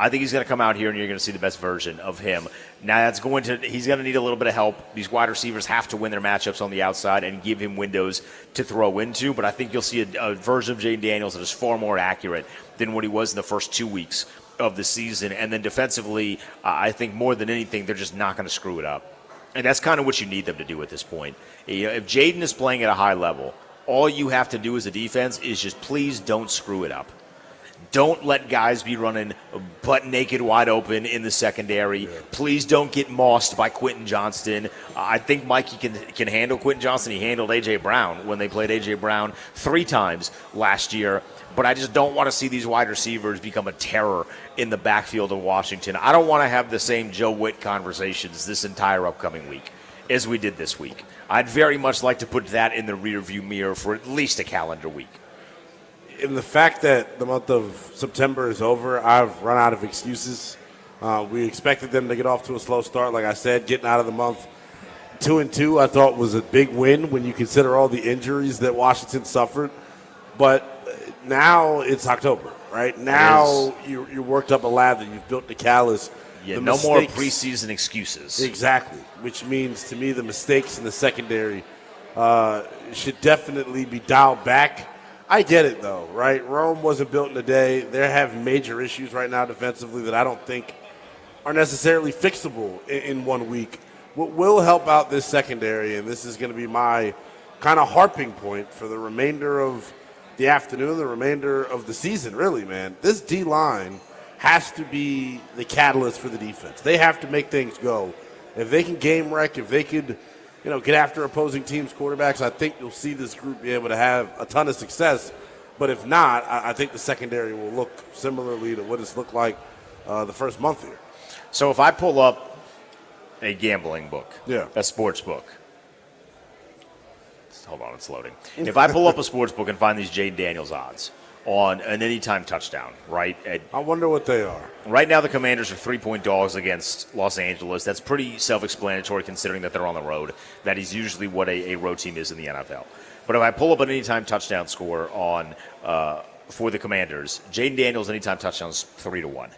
A: I think he's going to come out here and you're going to see the best version of him. Now he's going to need a little bit of help. These wide receivers have to win their matchups on the outside and give him windows to throw into, but I think you'll see a version of Jaden Daniels that is far more accurate than what he was in the first 2 weeks of the season. And then defensively, I think more than anything, they're just not going to screw it up. And that's kind of what you need them to do at this point. If Jaden is playing at a high level, all you have to do as a defense is just please don't screw it up. Don't let guys be running butt naked wide open in the secondary. Yeah. Please don't get mossed by Quentin Johnston. I think Mikey can handle Quentin Johnston. He handled A.J. Brown when they played A.J. Brown 3 times last year. But I just don't want to see these wide receivers become a terror in the backfield of Washington. I don't want to have the same Joe Witt conversations this entire upcoming week as we did this week. I'd very much like to put that in the rearview mirror for at least a calendar week.
B: In the fact that the month of September is over, I've run out of excuses. We expected them to get off to a slow start. Like I said, getting out of the month 2-2, I thought was a big win when you consider all the injuries that Washington suffered. But now it's October, right? Now you're worked up a lather. You've built the callus.
A: Yeah, no more preseason excuses.
B: Exactly, which means to me the mistakes in the secondary should definitely be dialed back. I get it, though, right? Rome wasn't built in a day. They have major issues right now defensively that I don't think are necessarily fixable in 1 week. What will help out this secondary, and this is going to be my kind of harping point for the remainder of the afternoon, the remainder of the season, really, man. This D-line has to be the catalyst for the defense. They have to make things go. If they can game wreck, if they could get after opposing teams' quarterbacks, I think you'll see this group be able to have a ton of success. But if not, I think the secondary will look similarly to what it's looked like the first month here.
A: So if I pull up a gambling book, a sports book, hold on, it's loading. If I pull up a sports book and find these Jaden Daniels odds on an anytime touchdown, right?
B: I wonder what they are.
A: Right now the Commanders are 3-point dogs against Los Angeles. That's pretty self-explanatory considering that they're on the road. That is usually what a road team is in the NFL. But if I pull up an anytime touchdown score on for the Commanders, Jaden Daniels anytime touchdowns 3-1.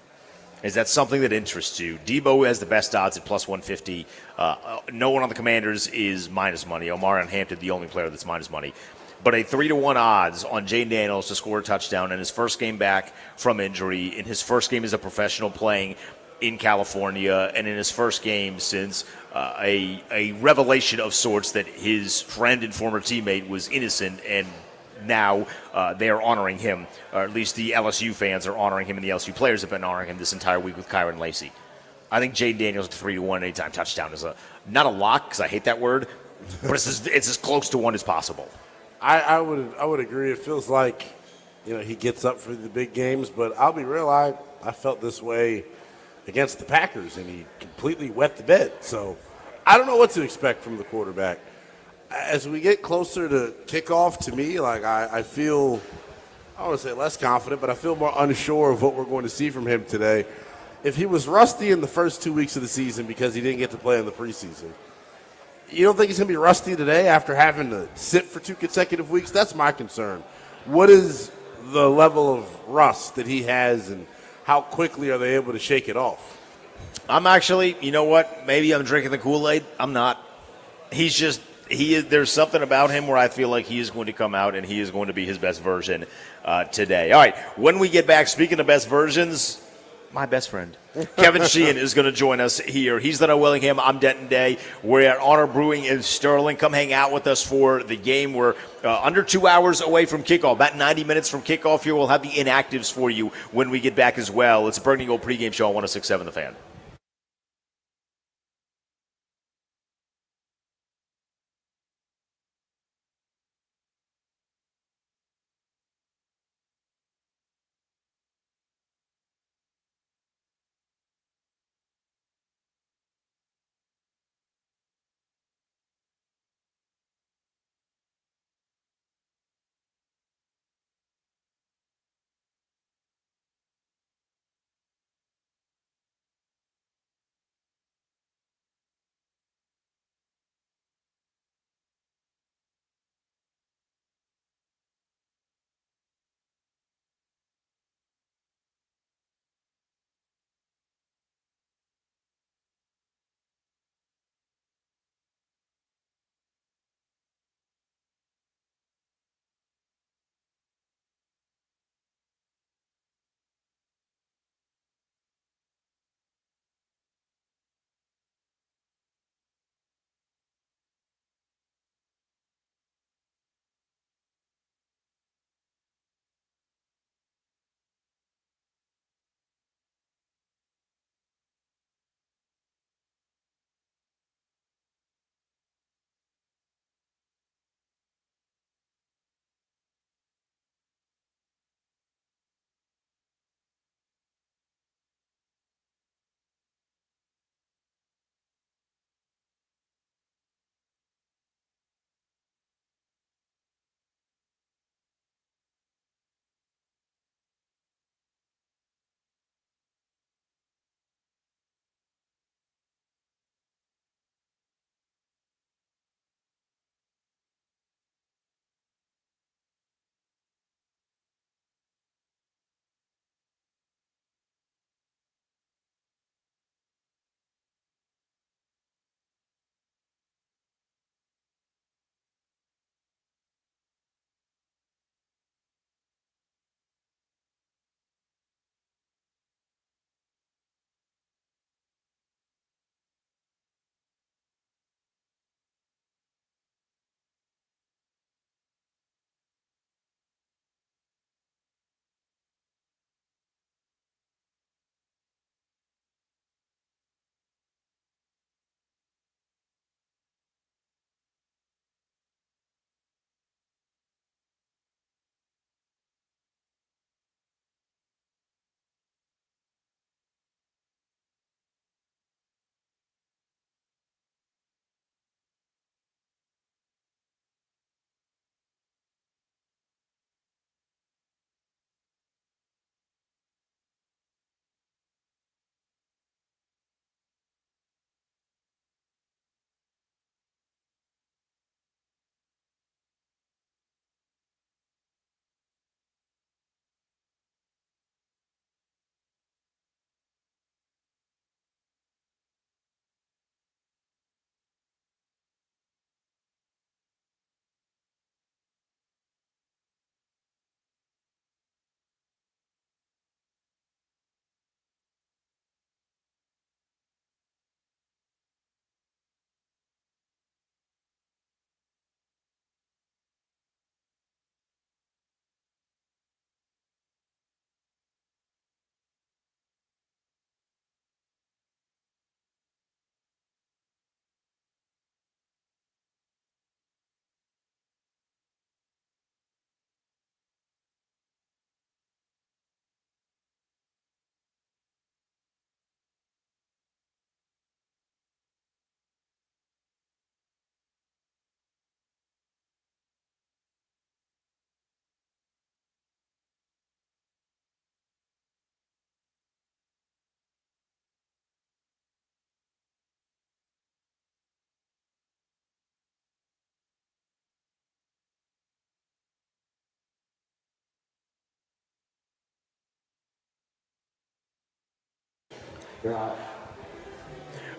A: Is that something that interests you? Debo has the best odds at plus 150. No one on the Commanders is minus money. Omar and Hampton, the only player that's minus money. But a 3-1 odds on Jaden Daniels to score a touchdown in his first game back from injury, in his first game as a professional playing in California, and in his first game since a revelation of sorts that his friend and former teammate was innocent, and now they are honoring him, or at least the LSU fans are honoring him, and the LSU players have been honoring him this entire week with Kyron Lacey. I think Jaden Daniels at 3-1 anytime touchdown is not a lock, because I hate that word, but it's as close to one as possible.
B: I would agree. It feels like, he gets up for the big games, but I'll be real, I felt this way against the Packers, and he completely wet the bed. So I don't know what to expect from the quarterback. As we get closer to kickoff, to me, I feel, I don't want to say less confident, but I feel more unsure of what we're going to see from him today. If he was rusty in the first 2 weeks of the season because he didn't get to play in the preseason, you don't think he's going to be rusty today after having to sit for 2 consecutive weeks? That's my concern. What is the level of rust that he has, and how quickly are they able to shake it off?
A: I'm actually, you know what? Maybe I'm drinking the Kool-Aid. I'm not. There's something about him where I feel like he is going to come out and he is going to be his best version today. All right, when we get back, speaking of best versions, my best friend, Kevin Sheehan, is going to join us here. He's done at Willingham. I'm Denton Day. We're at Honor Brewing in Sterling. Come hang out with us for the game. We're under 2 hours away from kickoff, about 90 minutes from kickoff here. We'll have the inactives for you when we get back as well. It's a Burgundy Gold pregame show on 106.7 The Fan.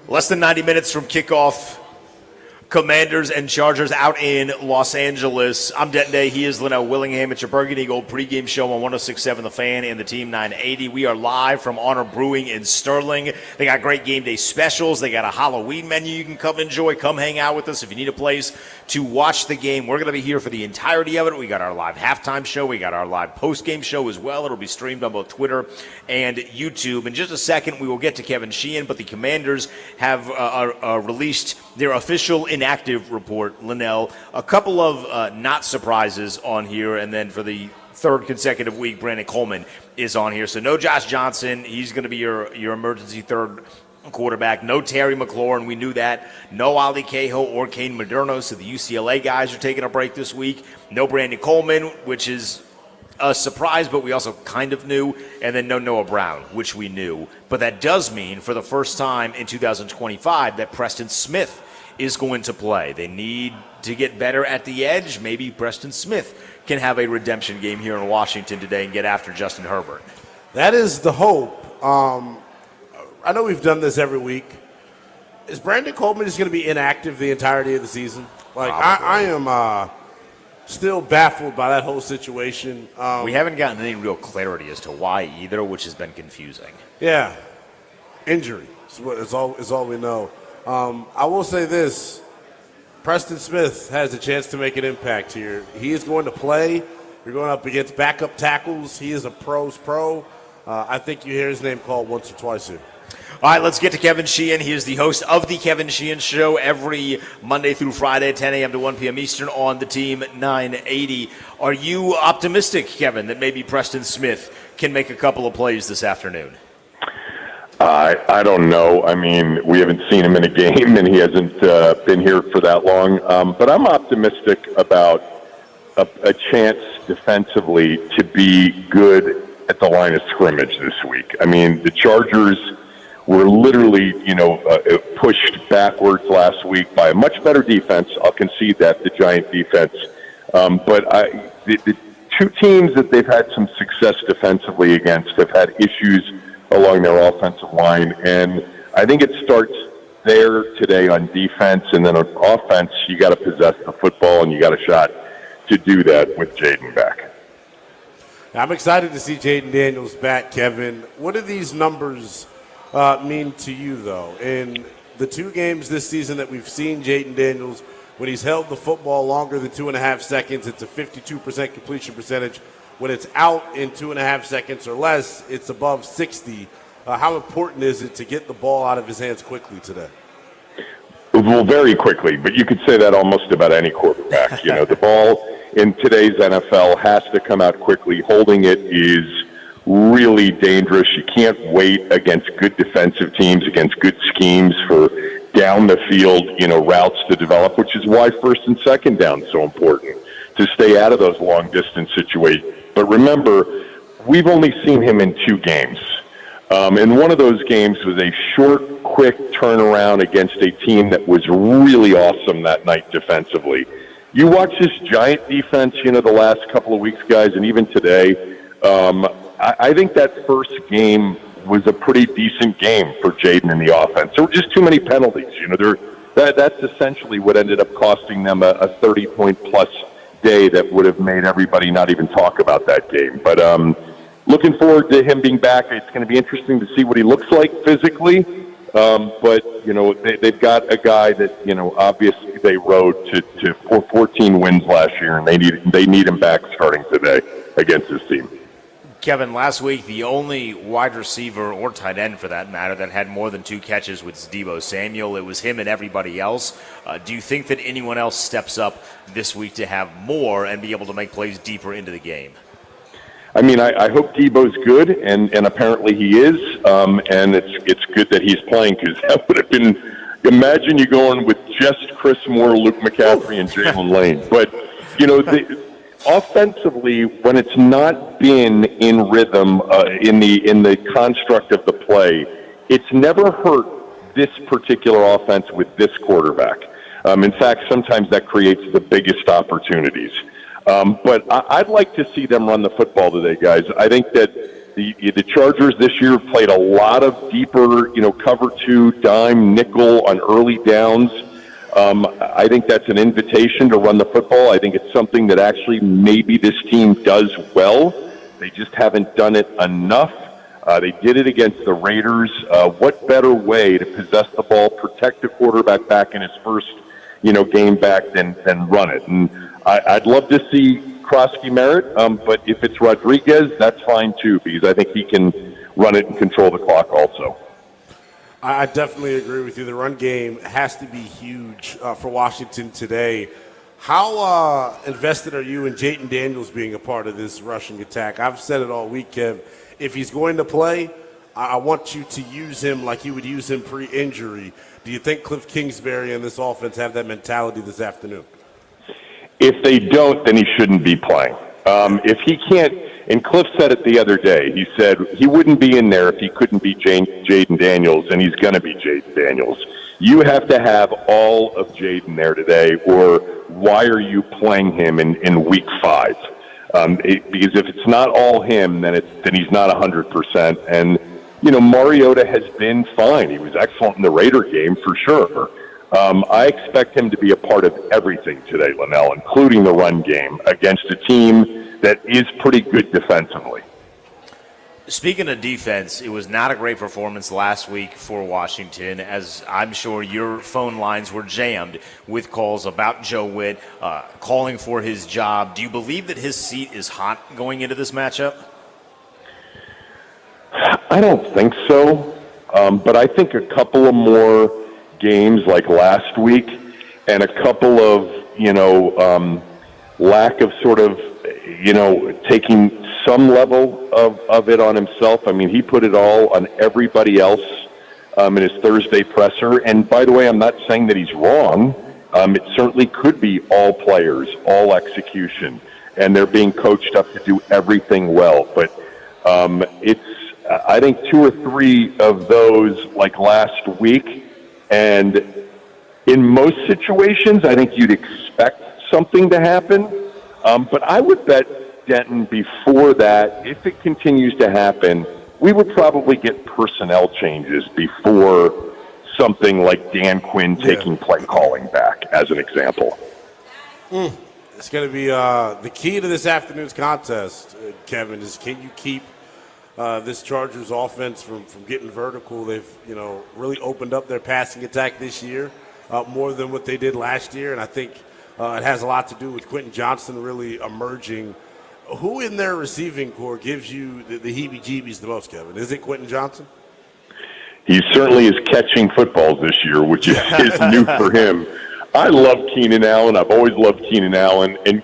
A: Less than 90 minutes from kickoff. Commanders and Chargers out in Los Angeles. I'm Denton Day. He is Lynnell Willingham. It's your Burgundy Gold pregame show on 106.7 The Fan and the Team 980. We are live from Honor Brewing in Sterling. They got great game day specials. They got a Halloween menu you can come enjoy. Come hang out with us if you need a place to watch the game. We're going to be here for the entirety of it. We got our live halftime show. We got our live postgame show as well. It'll be streamed on both Twitter and YouTube. In just a second, we will get to Kevin Sheehan, but the Commanders have released their official inactive report, Lynnell. A couple of not surprises on here, and then for the third consecutive week, Brandon Coleman is on here. So no Josh Johnson. He's going to be your emergency third quarterback. No Terry McLaurin. We knew that. No Ali Cahoe or Kane Moderno. So the UCLA guys are taking a break this week. No Brandon Coleman, which is a surprise, but we also kind of knew. And then no Noah Brown, which we knew. But that does mean for the first time in 2025 that Preston Smith is going to play. They need to get better at the edge. Maybe Preston Smith can have a redemption game here in Washington today and get after Justin Herbert.
B: That is the hope. I know we've done this every week. Is Brandon Coleman just going to be inactive the entirety of the season? Like, I am still baffled by that whole situation.
A: We haven't gotten any real clarity as to why either, which has been confusing.
B: Yeah. Injury is all we know. I will say this. Preston Smith has a chance to make an impact here. He is going to play. You're going up against backup tackles. He is a pro's pro. I think you hear his name called once or twice here.
A: All right, let's get to Kevin Sheehan. He is the host of the Kevin Sheehan Show every Monday through Friday, 10 a.m. to 1 p.m. Eastern on the Team 980. Are you optimistic, Kevin, that maybe Preston Smith can make a couple of plays this afternoon?
C: I don't know. I mean, we haven't seen him in a game, and he hasn't been here for that long. But I'm optimistic about a chance defensively to be good at the line of scrimmage this week. I mean, the Chargers were literally, pushed backwards last week by a much better defense. I'll concede that, the Giant defense. But the two teams that they've had some success defensively against have had issues along their offensive line, and I think it starts there today on defense, and then on offense, you got to possess the football, and you got a shot to do that with Jaden back.
B: I'm excited to see Jaden Daniels back, Kevin. What do these numbers mean to you, though? In the two games this season that we've seen Jaden Daniels, when he's held the football longer than 2.5 seconds, it's a 52% completion percentage. When it's out in 2.5 seconds or less, it's above 60. How important is it to get the ball out of his hands quickly today?
C: Well, very quickly, but you could say that almost about any quarterback. The ball in today's NFL has to come out quickly. Holding it is really dangerous. You can't wait against good defensive teams, against good schemes for down the field, routes to develop, which is why first and second down is so important, to stay out of those long distance situations. But remember, we've only seen him in 2 games. And one of those games was a short, quick turnaround against a team that was really awesome that night defensively. You watch this Giant defense, the last couple of weeks, guys, and even today, I think that first game was a pretty decent game for Jaden in the offense. There were just too many penalties. That's essentially what ended up costing them a 30-point-plus day that would have made everybody not even talk about that game. But looking forward to him being back. It's going to be interesting to see what he looks like physically. But, they've got a guy that, obviously they rode to 14 wins last year, and they need him back starting today against his team.
A: Kevin, last week, the only wide receiver or tight end, for that matter, that had more than 2 catches was Deebo Samuel. It was him and everybody else. Do you think that anyone else steps up this week to have more and be able to make plays deeper into the game?
C: I mean, I hope Deebo's good, and apparently he is, and it's good that he's playing, because that would have been, imagine you going with just Chris Moore, Luke McCaffrey, and Jalen Lane. But, offensively, when it's not been in rhythm in the construct of the play, it's never hurt this particular offense with this quarterback. In fact, sometimes that creates the biggest opportunities. But I'd like to see them run the football today, guys. I think that the Chargers this year have played a lot of deeper, cover 2, dime, nickel on early downs. I think that's an invitation to run the football. I think it's something that actually maybe this team does well. They just haven't done it enough. They did it against the Raiders. What better way to possess the ball, protect the quarterback back in his first, game back than run it? And I'd love to see Krosky merit, but if it's Rodriguez, that's fine too, because I think he can run it and control the clock also.
B: I definitely agree with you. The run game has to be huge for Washington today. How invested are you in Jayden Daniels being a part of this rushing attack? I've said it all week, Kev. If he's going to play, I want you to use him like you would use him pre-injury. Do you think Cliff Kingsbury and this offense have that mentality this afternoon?
C: If they don't, then he shouldn't be playing. If he can't, and Cliff said it the other day, he said he wouldn't be in there if he couldn't be Jayden Daniels, and he's going to be Jayden Daniels. You have to have all of Jayden there today, or why are you playing him in week 5? Because if it's not all him, then he's not 100%. And, Mariota has been fine. He was excellent in the Raider game for sure. I expect him to be a part of everything today, Lynnell, including the run game against a team that is pretty good defensively.
A: Speaking of defense, it was not a great performance last week for Washington, as I'm sure your phone lines were jammed with calls about Joe Witt, calling for his job. Do you believe that his seat is hot going into this matchup?
C: I don't think so, but I think a couple of more games like last week and a couple of, lack of sort of, taking some level of it on himself. I mean, he put it all on everybody else in his Thursday presser. And by the way, I'm not saying that he's wrong. It certainly could be all players, all execution, and they're being coached up to do everything well. But I think 2 or 3 of those like last week, and in most situations, I think you'd expect something to happen. But I would bet Denton before that, if it continues to happen, we would probably get personnel changes before something like Dan Quinn taking play calling back, as an example.
B: It's going to be the key to this afternoon's contest, Kevin, is can you keep this Chargers offense from getting vertical? They've, really opened up their passing attack this year more than what they did last year, and I think it has a lot to do with Quentin Johnston really emerging. Who in their receiving core gives you the heebie-jeebies the most, Kevin? Is it Quentin Johnston?
C: He certainly is catching footballs this year, which is new for him. I love Keenan Allen. I've always loved Keenan Allen. And,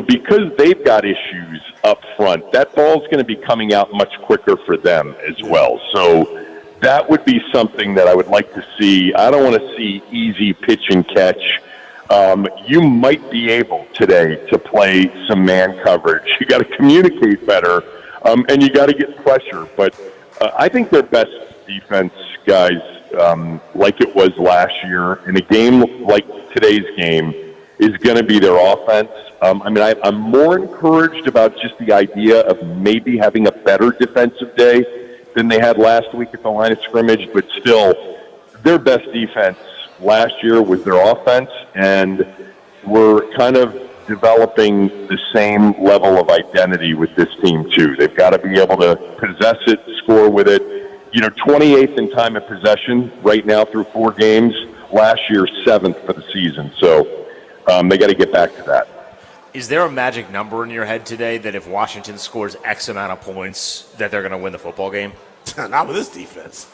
C: because they've got issues up front, that ball's going to be coming out much quicker for them as well. So that would be something that I would like to see. I don't want to see easy pitch and catch. You might be able today to play some man coverage. You got to communicate better, and you got to get pressure. But I think their best defense, guys, like it was last year, in a game like today's game, is going to be their offense. I'm more encouraged about just the idea of maybe having a better defensive day than they had last week at the line of scrimmage, but still, their best defense last year was their offense, and we're kind of developing the same level of identity with this team too. They've got to be able to possess it, score with it. 28th in time of possession right now through 4 games. Last year, 7th for the season. So they got to get back to that.
A: Is there a magic number in your head today that if Washington scores X amount of points that they're going to win the football game?
B: Not with this defense.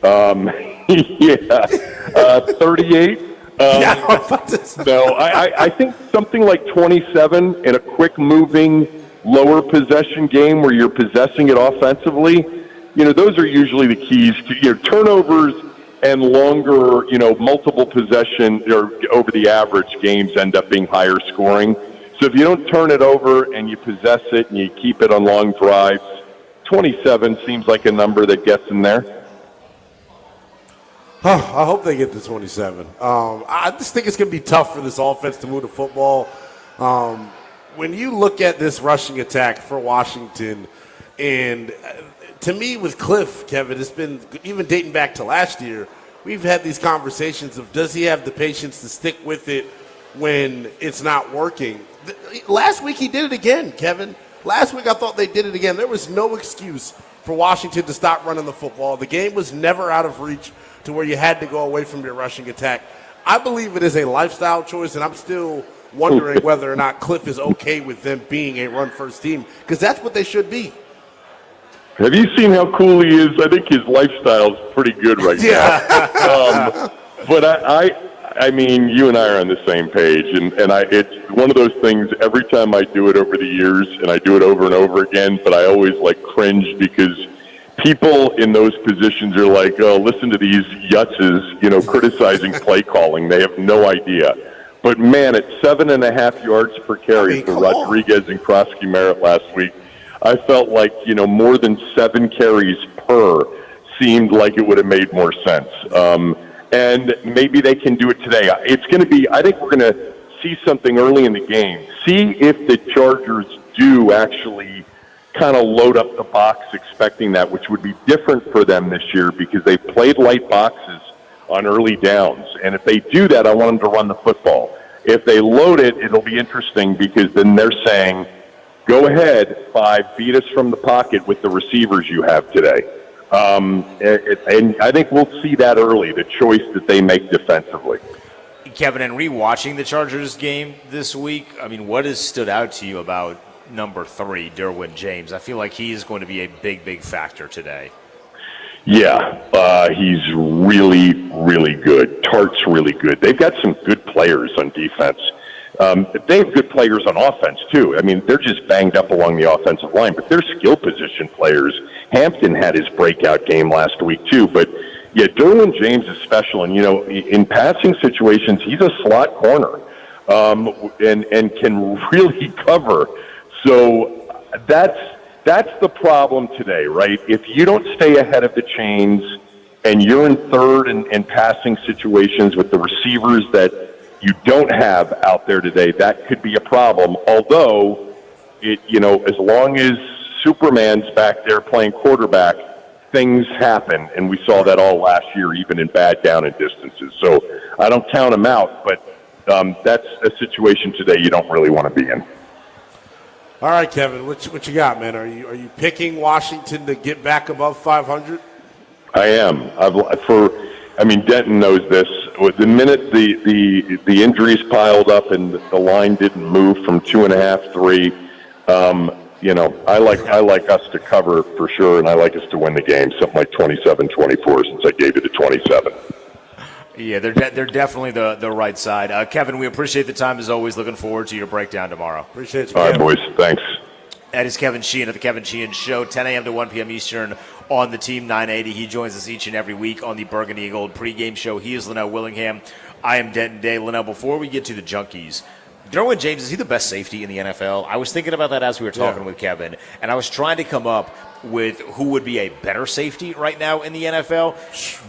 C: Yeah, 38. No, I think something like 27 in a quick moving, lower possession game where you're possessing it offensively. Those are usually the keys to turnovers and longer, multiple possession or over the average games end up being higher scoring. So if you don't turn it over and you possess it and you keep it on long drives, 27 seems like a number that gets in there.
B: I hope they get to 27. I just think it's going to be tough for this offense to move the football. When you look at this rushing attack for Washington, And to me, with Cliff, Kevin, it's been even dating back to last year. We've had these conversations of does he have the patience to stick with it when it's not working. Last week he did it again, Kevin. Last week I thought they did it again. There was no excuse for Washington to stop running the football. The game was never out of reach to where you had to go away from your rushing attack. I believe it is a lifestyle choice, and I'm still wondering whether or not Cliff is okay with them being a run-first team, because that's what they should be.
C: Have you seen how cool he is? I think his lifestyle is pretty good right now. But I mean, you and I are on the same page, and it's one of those things. Every time I do it over the years, and I do it over and over again, but I always cringe because people in those positions are like, "Oh, listen to these yutzes, criticizing play calling. They have no idea." But man, at 7.5 yards per carry for Rodriguez and Krosky-Merritt last week, I felt like more than 7 carries per seemed like it would have made more sense. And maybe they can do it today. It's going to be, I think we're going to see something early in the game. See if the Chargers do actually kind of load up the box expecting that, which would be different for them this year because they played light boxes on early downs. And if they do that, I want them to run the football. If they load it, it'll be interesting because then they're saying, go ahead, 5, beat us from the pocket with the receivers you have today. And I think we'll see that early, the choice that they make defensively.
A: Kevin, and rewatching the Chargers game this week, I mean, what has stood out to you about number 3, Derwin James? I feel like he is going to be a big, big factor today.
C: Yeah, he's really, really good. Tart's really good. They've got some good players on defense. They have good players on offense, too. I mean, they're just banged up along the offensive line, but they're skill position players. Hampton had his breakout game last week, too. But, yeah, Derwin James is special. And, in passing situations, he's a slot corner and can really cover. So that's the problem today, right? If you don't stay ahead of the chains and you're in third and passing situations with the receivers that you don't have out there today, that could be a problem. Although, as long as Superman's back there playing quarterback, things happen, and we saw that all last year, even in bad down and distances. So I don't count him out, but that's a situation today you don't really want to be in.
B: All right, Kevin, what you got, man? Are you picking Washington to get back above 500?
C: I am. Denton knows this. The minute the injuries piled up and the line didn't move from 2.5, 3, I like us to cover for sure, and I like us to win the game, something like 27-24 since I gave you the 27.
A: Yeah, they're definitely the right side. Kevin, we appreciate the time as always. Looking forward to your breakdown tomorrow.
B: Appreciate you.
C: All right, boys. Thanks.
A: That is Kevin Sheehan of the Kevin Sheehan Show, 10 a.m. to 1 p.m. Eastern on the Team 980. He joins us each and every week on the Burgundy and Gold pregame show. He is Lynnell Willingham. I am Denton Day. Lynnell, before we get to the Junkies, Derwin James, is he the best safety in the NFL? I was thinking about that as we were talking with Kevin, and I was trying to come up with who would be a better safety right now in the NFL.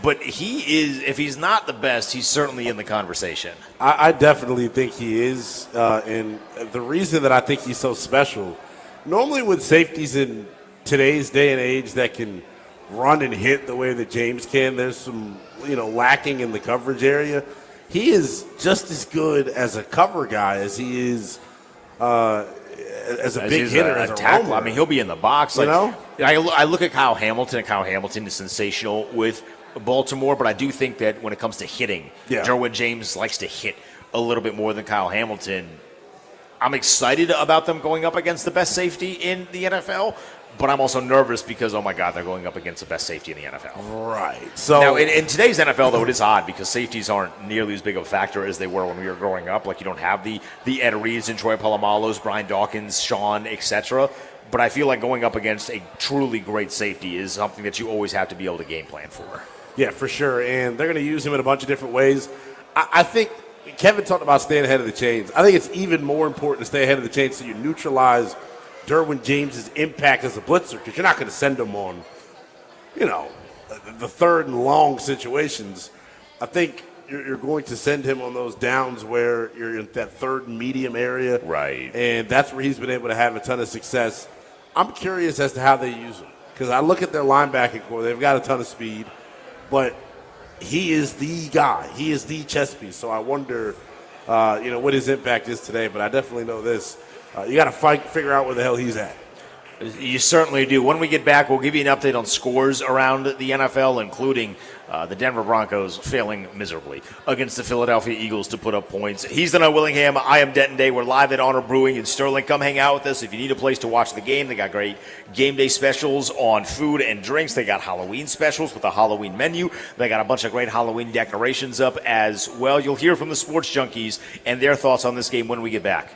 A: But he is, if he's not the best, he's certainly in the conversation.
B: I definitely think he is. And the reason that I think he's so special, normally with safeties in today's day and age that can run and hit the way that James can, there's some, lacking in the coverage area. He is just as good as a cover guy as he is as a big hitter, as a tackler.
A: I mean, he'll be in the box. I look at Kyle Hamilton, and Kyle Hamilton is sensational with Baltimore, but I do think that when it comes to hitting, Derwin James likes to hit a little bit more than Kyle Hamilton. I'm excited about them going up against the best safety in the NFL, but I'm also nervous because, oh my God, they're going up against the best safety in the NFL.
B: Right. So
A: now, in today's NFL, though, it is odd because safeties aren't nearly as big of a factor as they were when we were growing up. Like, you don't have the Ed Reeds and Troy Polamalu's, Brian Dawkins, Sean, etc. But I feel like going up against a truly great safety is something that you always have to be able to game plan for.
B: Yeah, for sure. And they're going to use him in a bunch of different ways. I think Kevin talked about staying ahead of the chains. I think it's even more important to stay ahead of the chains so you neutralize Derwin James' impact as a blitzer, because you're not going to send him on, the third and long situations. I think you're going to send him on those downs where you're in that third and medium area.
A: Right.
B: And that's where he's been able to have a ton of success. I'm curious as to how they use him because I look at their linebacking core. They've got a ton of speed, but he is the guy. He is the chess piece. So I wonder, what his impact is today. But I definitely know this: you got to figure out where the hell he's at.
A: You certainly do. When we get back, we'll give you an update on scores around the NFL, including the Denver Broncos failing miserably against the Philadelphia Eagles to put up points. He's the Willingham. I am Denton Day. We're live at Honor Brewing in Sterling. Come hang out with us. If you need a place to watch the game, they got great game day specials on food and drinks. They got Halloween specials with a Halloween menu. They got a bunch of great Halloween decorations up as well. You'll hear from the sports junkies and their thoughts on this game when we get back.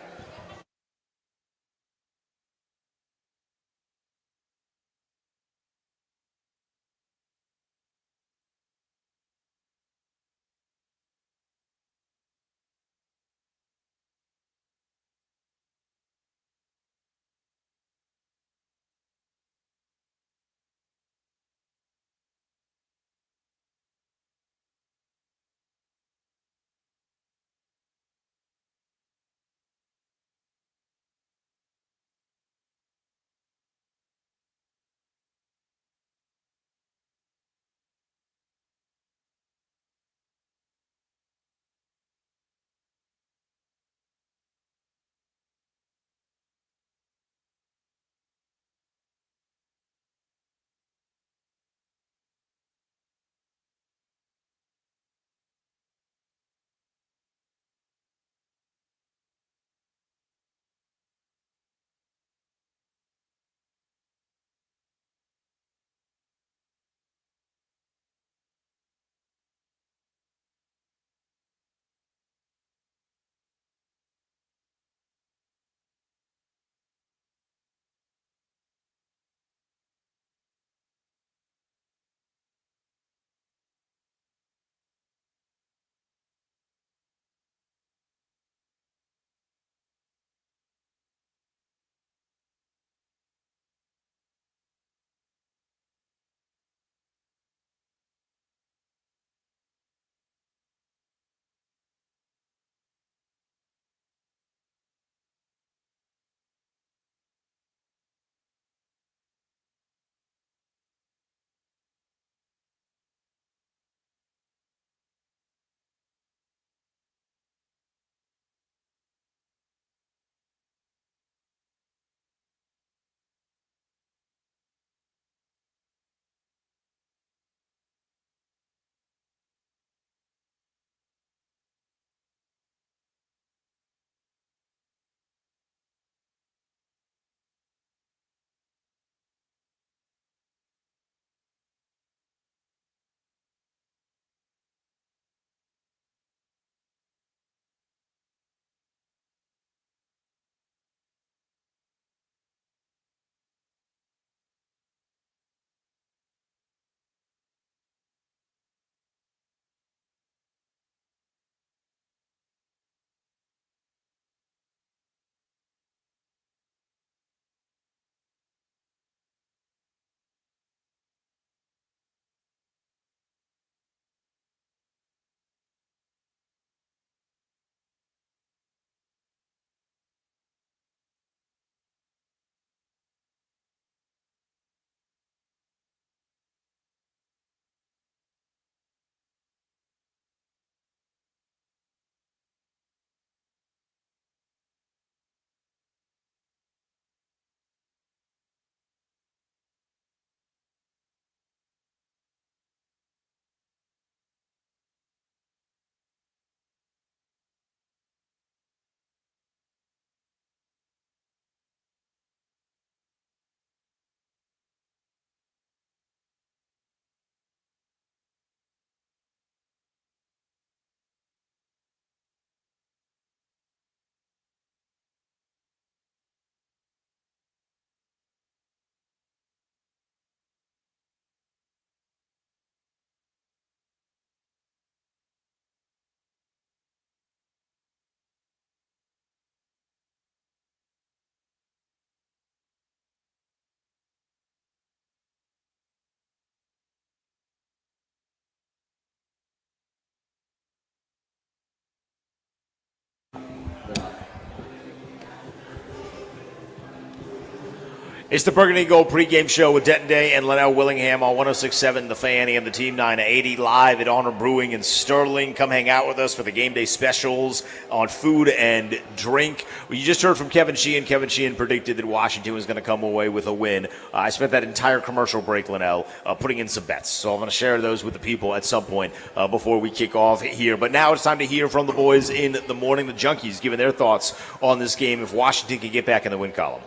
A: It's the Burgundy Gold pregame show with Denton Day and Lynnell Willingham on 106.7 The Fan and the Team 980 live at Honor Brewing in Sterling. Come hang out with us for the game day specials on food and drink. You just heard from Kevin Sheehan. Kevin Sheehan predicted that Washington was going to come away with a win. I spent that entire commercial break, Lynnell, putting in some bets. So I'm going to share those with the people at some point before we kick off here. But now it's time to hear from the boys in the morning. The Junkies giving their thoughts on this game if Washington can get back in the win column.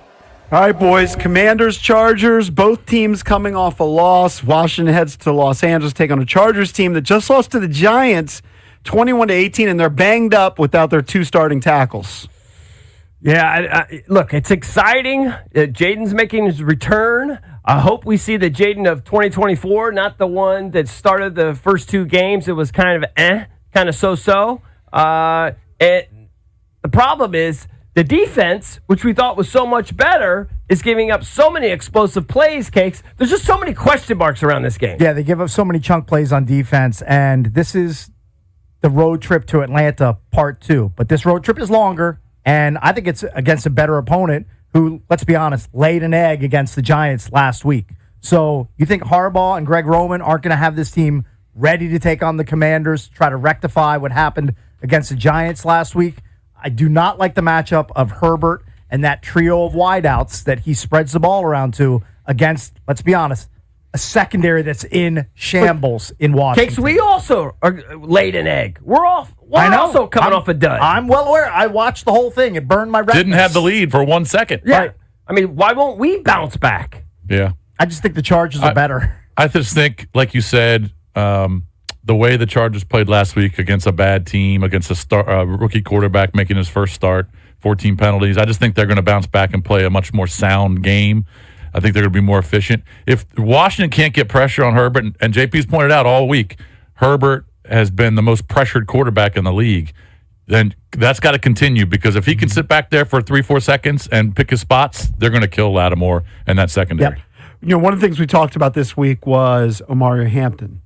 D: All right, boys. Commanders, Chargers, both teams coming off a loss. Washington heads to Los Angeles, take on a Chargers team that just lost to the Giants 21-18, and they're banged up without their two starting tackles.
E: Yeah, look, it's exciting. Jaden's making his return. I hope we see the Jaden of 2024, not the one that started the first two games. It was kind of kind of so-so. And the problem is, the defense, which we thought was so much better, is giving up so many explosive plays, Cakes. There's just so many question marks around this game.
F: Yeah, they give up so many chunk plays on defense, and this is the road trip to Atlanta part 2. But this road trip is longer, and I think it's against a better opponent who, let's be honest, laid an egg against the Giants last week. So you think Harbaugh and Greg Roman aren't going to have this team ready to take on the Commanders, try to rectify what happened against the Giants last week? I do not like the matchup of Herbert and that trio of wideouts that he spreads the ball around to against, let's be honest, a secondary that's in shambles in Washington.
E: Cakes, we also are laid an egg. We're also coming off a dud.
F: I'm well aware. I watched the whole thing. It burned my retinas.
G: Didn't have the lead for 1 second.
E: Yeah.
F: Right.
E: I mean, why won't we bounce back?
G: Yeah.
F: I just think the Chargers are better.
G: I just think, like you said, the way the Chargers played last week against a bad team, against a rookie quarterback making his first start, 14 penalties, I just think they're going to bounce back and play a much more sound game. I think they're going to be more efficient. If Washington can't get pressure on Herbert, and JP's pointed out all week, Herbert has been the most pressured quarterback in the league, then that's got to continue, because if he can sit back there for 3-4 seconds and pick his spots, they're going to kill Lattimore and that secondary.
D: Yep. You know, one of the things we talked about this week was Omari Hampton.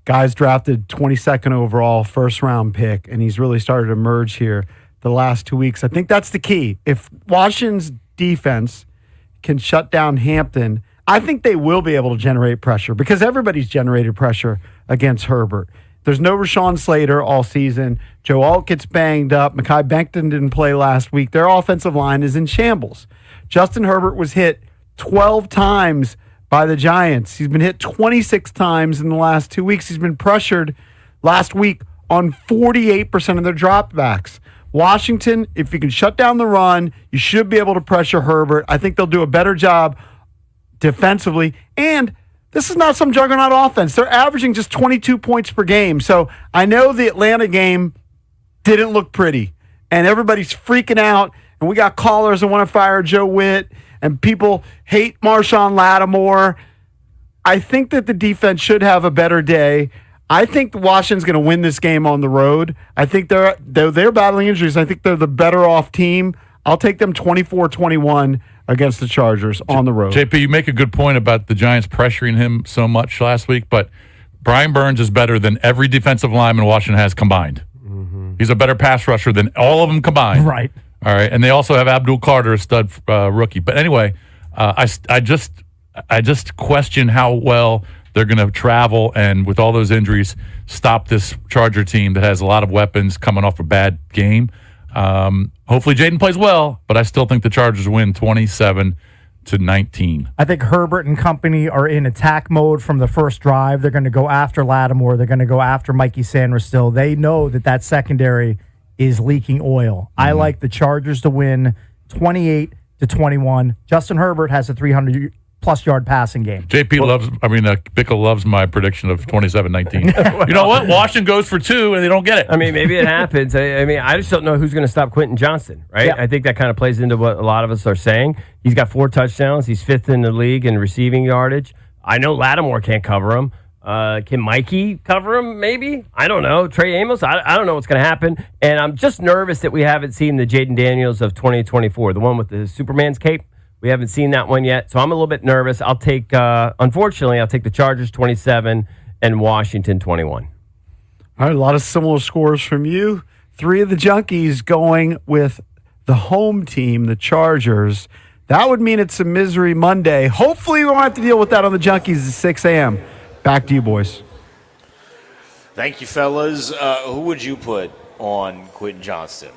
D: Guys drafted 22nd overall, first-round pick, and he's really started to emerge here the last 2 weeks. I think that's the key. If Washington's defense can shut down Hampton, I think they will be able to generate pressure, because everybody's generated pressure against Herbert. There's no Rashawn Slater all season. Joe Alt gets banged up. Mekhi Becton didn't play last week. Their offensive line is in shambles. Justin Herbert was hit 12 times by the Giants. He's been hit 26 times in the last 2 weeks. He's been pressured last week on 48% of their dropbacks. Washington, if you can shut down the run, you should be able to pressure Herbert. I think they'll do a better job defensively. And this is not some juggernaut offense. They're averaging just 22 points per game. So I know the Atlanta game didn't look pretty, and everybody's freaking out, and we got callers that want to fire Joe Witt, and people hate Marshawn Lattimore. I think that the defense should have a better day. I think Washington's going to win this game on the road. I think they're battling injuries. I think they're the better off team. I'll take them 24-21 against the Chargers on the road.
G: JP, you make a good point about the Giants pressuring him so much last week, but Brian Burns is better than every defensive lineman Washington has combined. Mm-hmm. He's a better pass rusher than all of them combined.
F: Right.
G: All right, and they also have Abdul Carter, a stud rookie. But anyway, I just question how well they're going to travel, and with all those injuries, stop this Charger team that has a lot of weapons coming off a bad game. Hopefully Jaden plays well, but I still think the Chargers win 27-19.
F: I think Herbert and company are in attack mode from the first drive. They're going to go after Lattimore. They're going to go after Mikey Sanders still. They know that secondary is leaking oil. I like the Chargers to win 28-21. Justin Herbert has a 300-plus yard passing game.
G: Bickle loves my prediction of 27-19. You know what? Washington goes for 2, and they don't get it.
E: I mean, maybe it happens. I just don't know who's going to stop Quentin Johnston, right? Yeah. I think that kind of plays into what a lot of us are saying. He's got 4 touchdowns. He's 5th in the league in receiving yardage. I know Lattimore can't cover him. Can Mikey cover him, maybe? I don't know. Trey Amos? I don't know what's going to happen. And I'm just nervous that we haven't seen the Jaden Daniels of 2024, the one with the Superman's cape. We haven't seen that one yet, so I'm a little bit nervous. Unfortunately, I'll take the Chargers 27 and Washington 21.
D: All right, a lot of similar scores from you. 3 of the Junkies going with the home team, the Chargers. That would mean it's a misery Monday. Hopefully, we won't have to deal with that on the Junkies at 6 a.m. Back to you, boys.
A: Thank you, fellas. Who would you put on Quentin Johnston?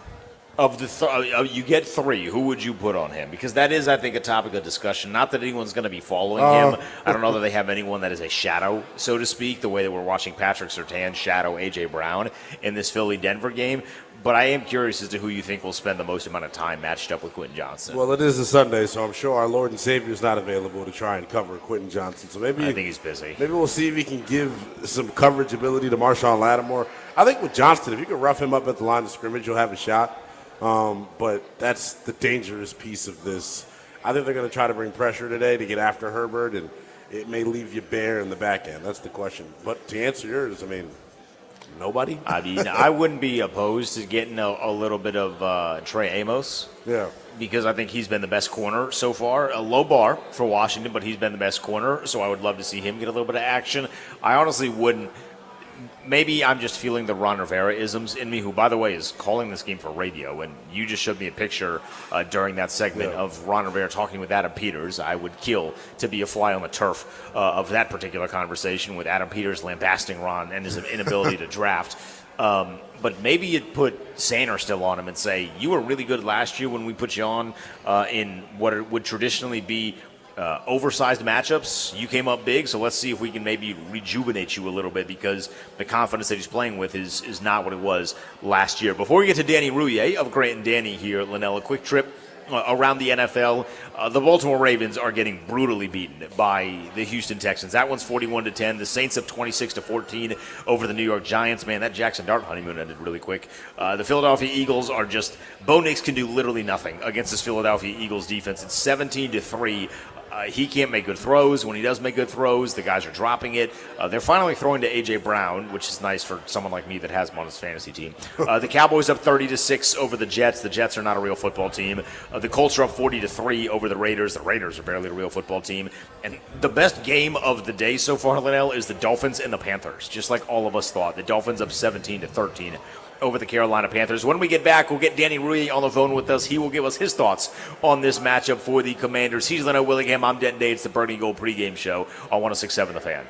A: Of the you get 3, who would you put on him? Because that is, I think, a topic of discussion. Not that anyone's going to be following him. I don't know that they have anyone that is a shadow, so to speak, the way that we're watching Patrick Surtain shadow A.J. Brown in this Philly-Denver game. But I am curious as to who you think will spend the most amount of time matched up with Quentin Johnston.
B: Well, it is a Sunday, so I'm sure our Lord and Savior is not available to try and cover Quentin Johnston. So maybe
A: I think he's busy.
B: Maybe we'll see if he can give some coverage ability to Marshawn Lattimore. I think with Johnston, if you can rough him up at the line of scrimmage, you'll have a shot. But that's the dangerous piece of this. I think they're going to try to bring pressure today to get after Herbert, and it may leave you bare in the back end. That's the question. But to answer yours, I mean, nobody?
A: I mean, I wouldn't be opposed to getting a little bit of Trey Amos.
B: Yeah.
A: Because I think he's been the best corner so far. A low bar for Washington, but he's been the best corner, so I would love to see him get a little bit of action. I honestly wouldn't. Maybe I'm just feeling the Ron Rivera-isms in me, who, by the way, is calling this game for radio. And you just showed me a picture during that segment of Ron Rivera talking with Adam Peters. I would kill to be a fly on the turf of that particular conversation with Adam Peters lambasting Ron and his inability to draft. But maybe you'd put Sainer still on him and say, you were really good last year when we put you on in what would traditionally be oversized matchups. You came up big, so let's see if we can maybe rejuvenate you a little bit, because the confidence that he's playing with is not what it was last year. Before we get to Danny Rouillet of Grant and Danny here, Lynnell, a quick trip around the NFL. The Baltimore Ravens are getting brutally beaten by the Houston Texans. That one's 41-10. The Saints up 26-14 over the New York Giants. Man, that Jackson Dart honeymoon ended really quick. The Philadelphia Eagles are just, Bo Nix can do literally nothing against this Philadelphia Eagles defense. It's 17-3. He can't make good throws. When he does make good throws, the guys are dropping it. They're finally throwing to A.J. Brown, which is nice for someone like me that has him on his fantasy team. The Cowboys up 30-6 over the Jets. The Jets are not a real football team. The Colts are up 40-3 over the Raiders. The Raiders are barely a real football team. And the best game of the day so far, Lynnell, is the Dolphins and the Panthers, just like all of us thought. The Dolphins up 17-13 over the Carolina Panthers. When we get back, we'll get Danny Rouillet on the phone with us. He will give us his thoughts on this matchup for the Commanders. He's Lynnell Willingham. I'm Denton Day. It's the Burgundy Gold pregame show on 106.7 The Fan.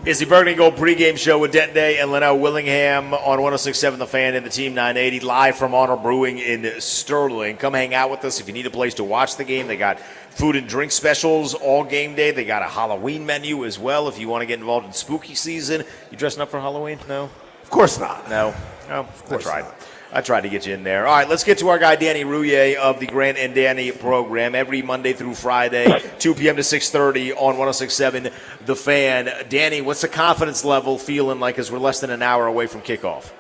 A: It's the Burgundy Gold pregame show with Denton Day and Lynnell. Willingham on 106.7 The Fan and the Team 980, live from Honor Brewing in Sterling. Come hang out with us if you need a place to watch the game. They got food and drink specials all game day. They got a Halloween menu as well if you want to get involved in spooky season. You dressing up for Halloween? No?
B: Of course not.
A: No? Oh, I tried. I tried to get you in there. All right, let's get to our guy, Danny Rouillet of the Grant and Danny program, every Monday through Friday, 2 p.m. to 6:30 on 106.7 The Fan. Danny, what's the confidence level feeling like as we're less than an hour away from kickoff?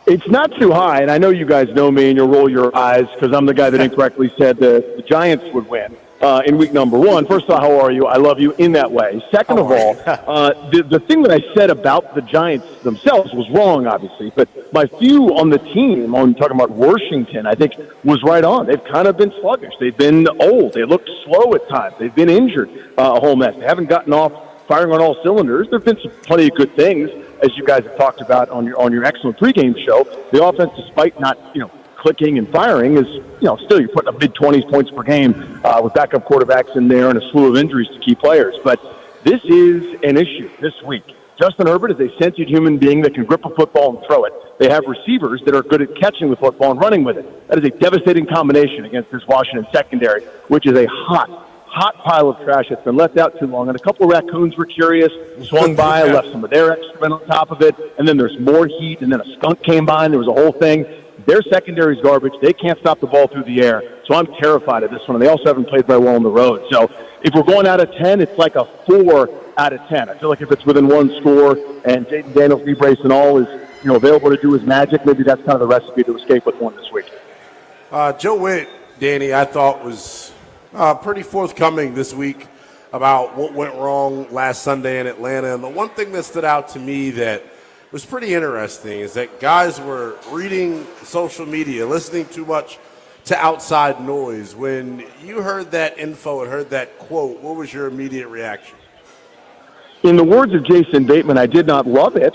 H: It's not too high, and I know you guys know me, and you'll roll your eyes because I'm the guy that incorrectly said the Giants would win in week number 1. First of all, how are you? I love you in that way. Second of all, the thing that I said about the Giants themselves was wrong, obviously, but my view on the team, on talking about Washington, I think was right on. They've kind of been sluggish. They've been old. They looked slow at times. They've been injured a whole mess. They haven't gotten off firing on all cylinders. There have been plenty of good things, as you guys have talked about on your excellent pregame show. The offense, despite not, clicking and firing, is, still you're putting up mid-20s points per game with backup quarterbacks in there and a slew of injuries to key players. But this is an issue this week. Justin Herbert is a sentient human being that can grip a football and throw it. They have receivers that are good at catching the football and running with it. That is a devastating combination against this Washington secondary, which is a hot pile of trash that's been left out too long. And a couple of raccoons were curious, swung by, left some of their excrement on top of it, and then there's more heat, and then a skunk came by, and there was a whole thing. Their secondary's garbage. They can't stop the ball through the air. So I'm terrified of this one. And they also haven't played very well on the road. So if we're going out of 10, it's like a 4 out of 10. I feel like if it's within one score and Jaden Daniels, knee brace and all is available to do his magic, maybe that's kind of the recipe to escape with one this week.
B: Joe Witt, Danny, I thought was pretty forthcoming this week about what went wrong last Sunday in Atlanta. And the one thing that stood out to me that was pretty interesting is that guys were reading social media, listening too much to outside noise. When you heard that info and heard that quote, what was your immediate reaction?
H: In the words of Jason Bateman, I did not love it.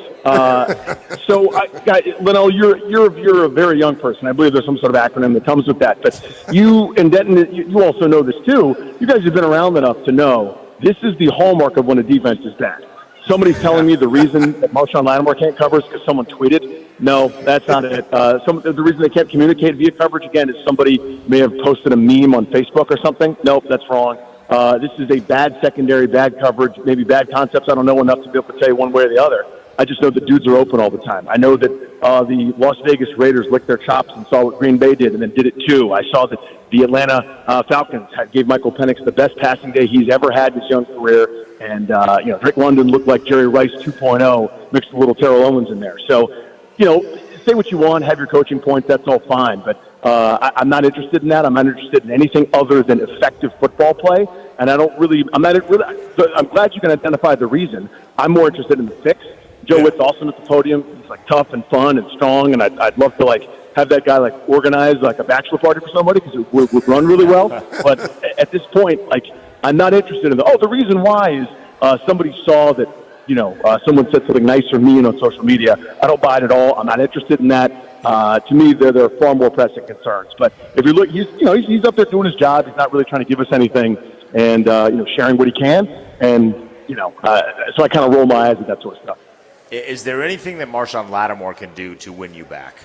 H: Lynnell, you're a very young person. I believe there's some sort of acronym that comes with that. But you and Denton, you also know this too. You guys have been around enough to know this is the hallmark of when a defense is bad. Somebody's telling me the reason that Marshawn Lattimore can't cover is because someone tweeted. No, that's not it. The reason they can't communicate via coverage, again, is somebody may have posted a meme on Facebook or something. Nope, that's wrong. This is a bad secondary, bad coverage, maybe bad concepts. I don't know enough to be able to tell you one way or the other. I just know the dudes are open all the time. I know that the Las Vegas Raiders licked their chops and saw what Green Bay did and then did it too. I saw that the Atlanta Falcons gave Michael Penix the best passing day he's ever had in his young career. And, Drake London looked like Jerry Rice 2.0, mixed a little Terrell Owens in there. So, say what you want, have your coaching points, that's all fine. But I'm not interested in that. I'm not interested in anything other than effective football play. And I'm glad you can identify the reason. I'm more interested in the fix. Joe Witt's awesome at the podium. He's tough and fun and strong. And I'd love to have that guy organize a bachelor party for somebody because it would run really well. But at this point, I'm not interested in the reason why is somebody saw that, someone said something nice or mean on social media. I don't buy it at all. I'm not interested in that. To me, there are far more pressing concerns. But if you look, he's up there doing his job. He's not really trying to give us anything and, sharing what he can. And, so I kind of roll my eyes at that sort of stuff.
A: Is there anything that Marshawn Lattimore can do to win you back?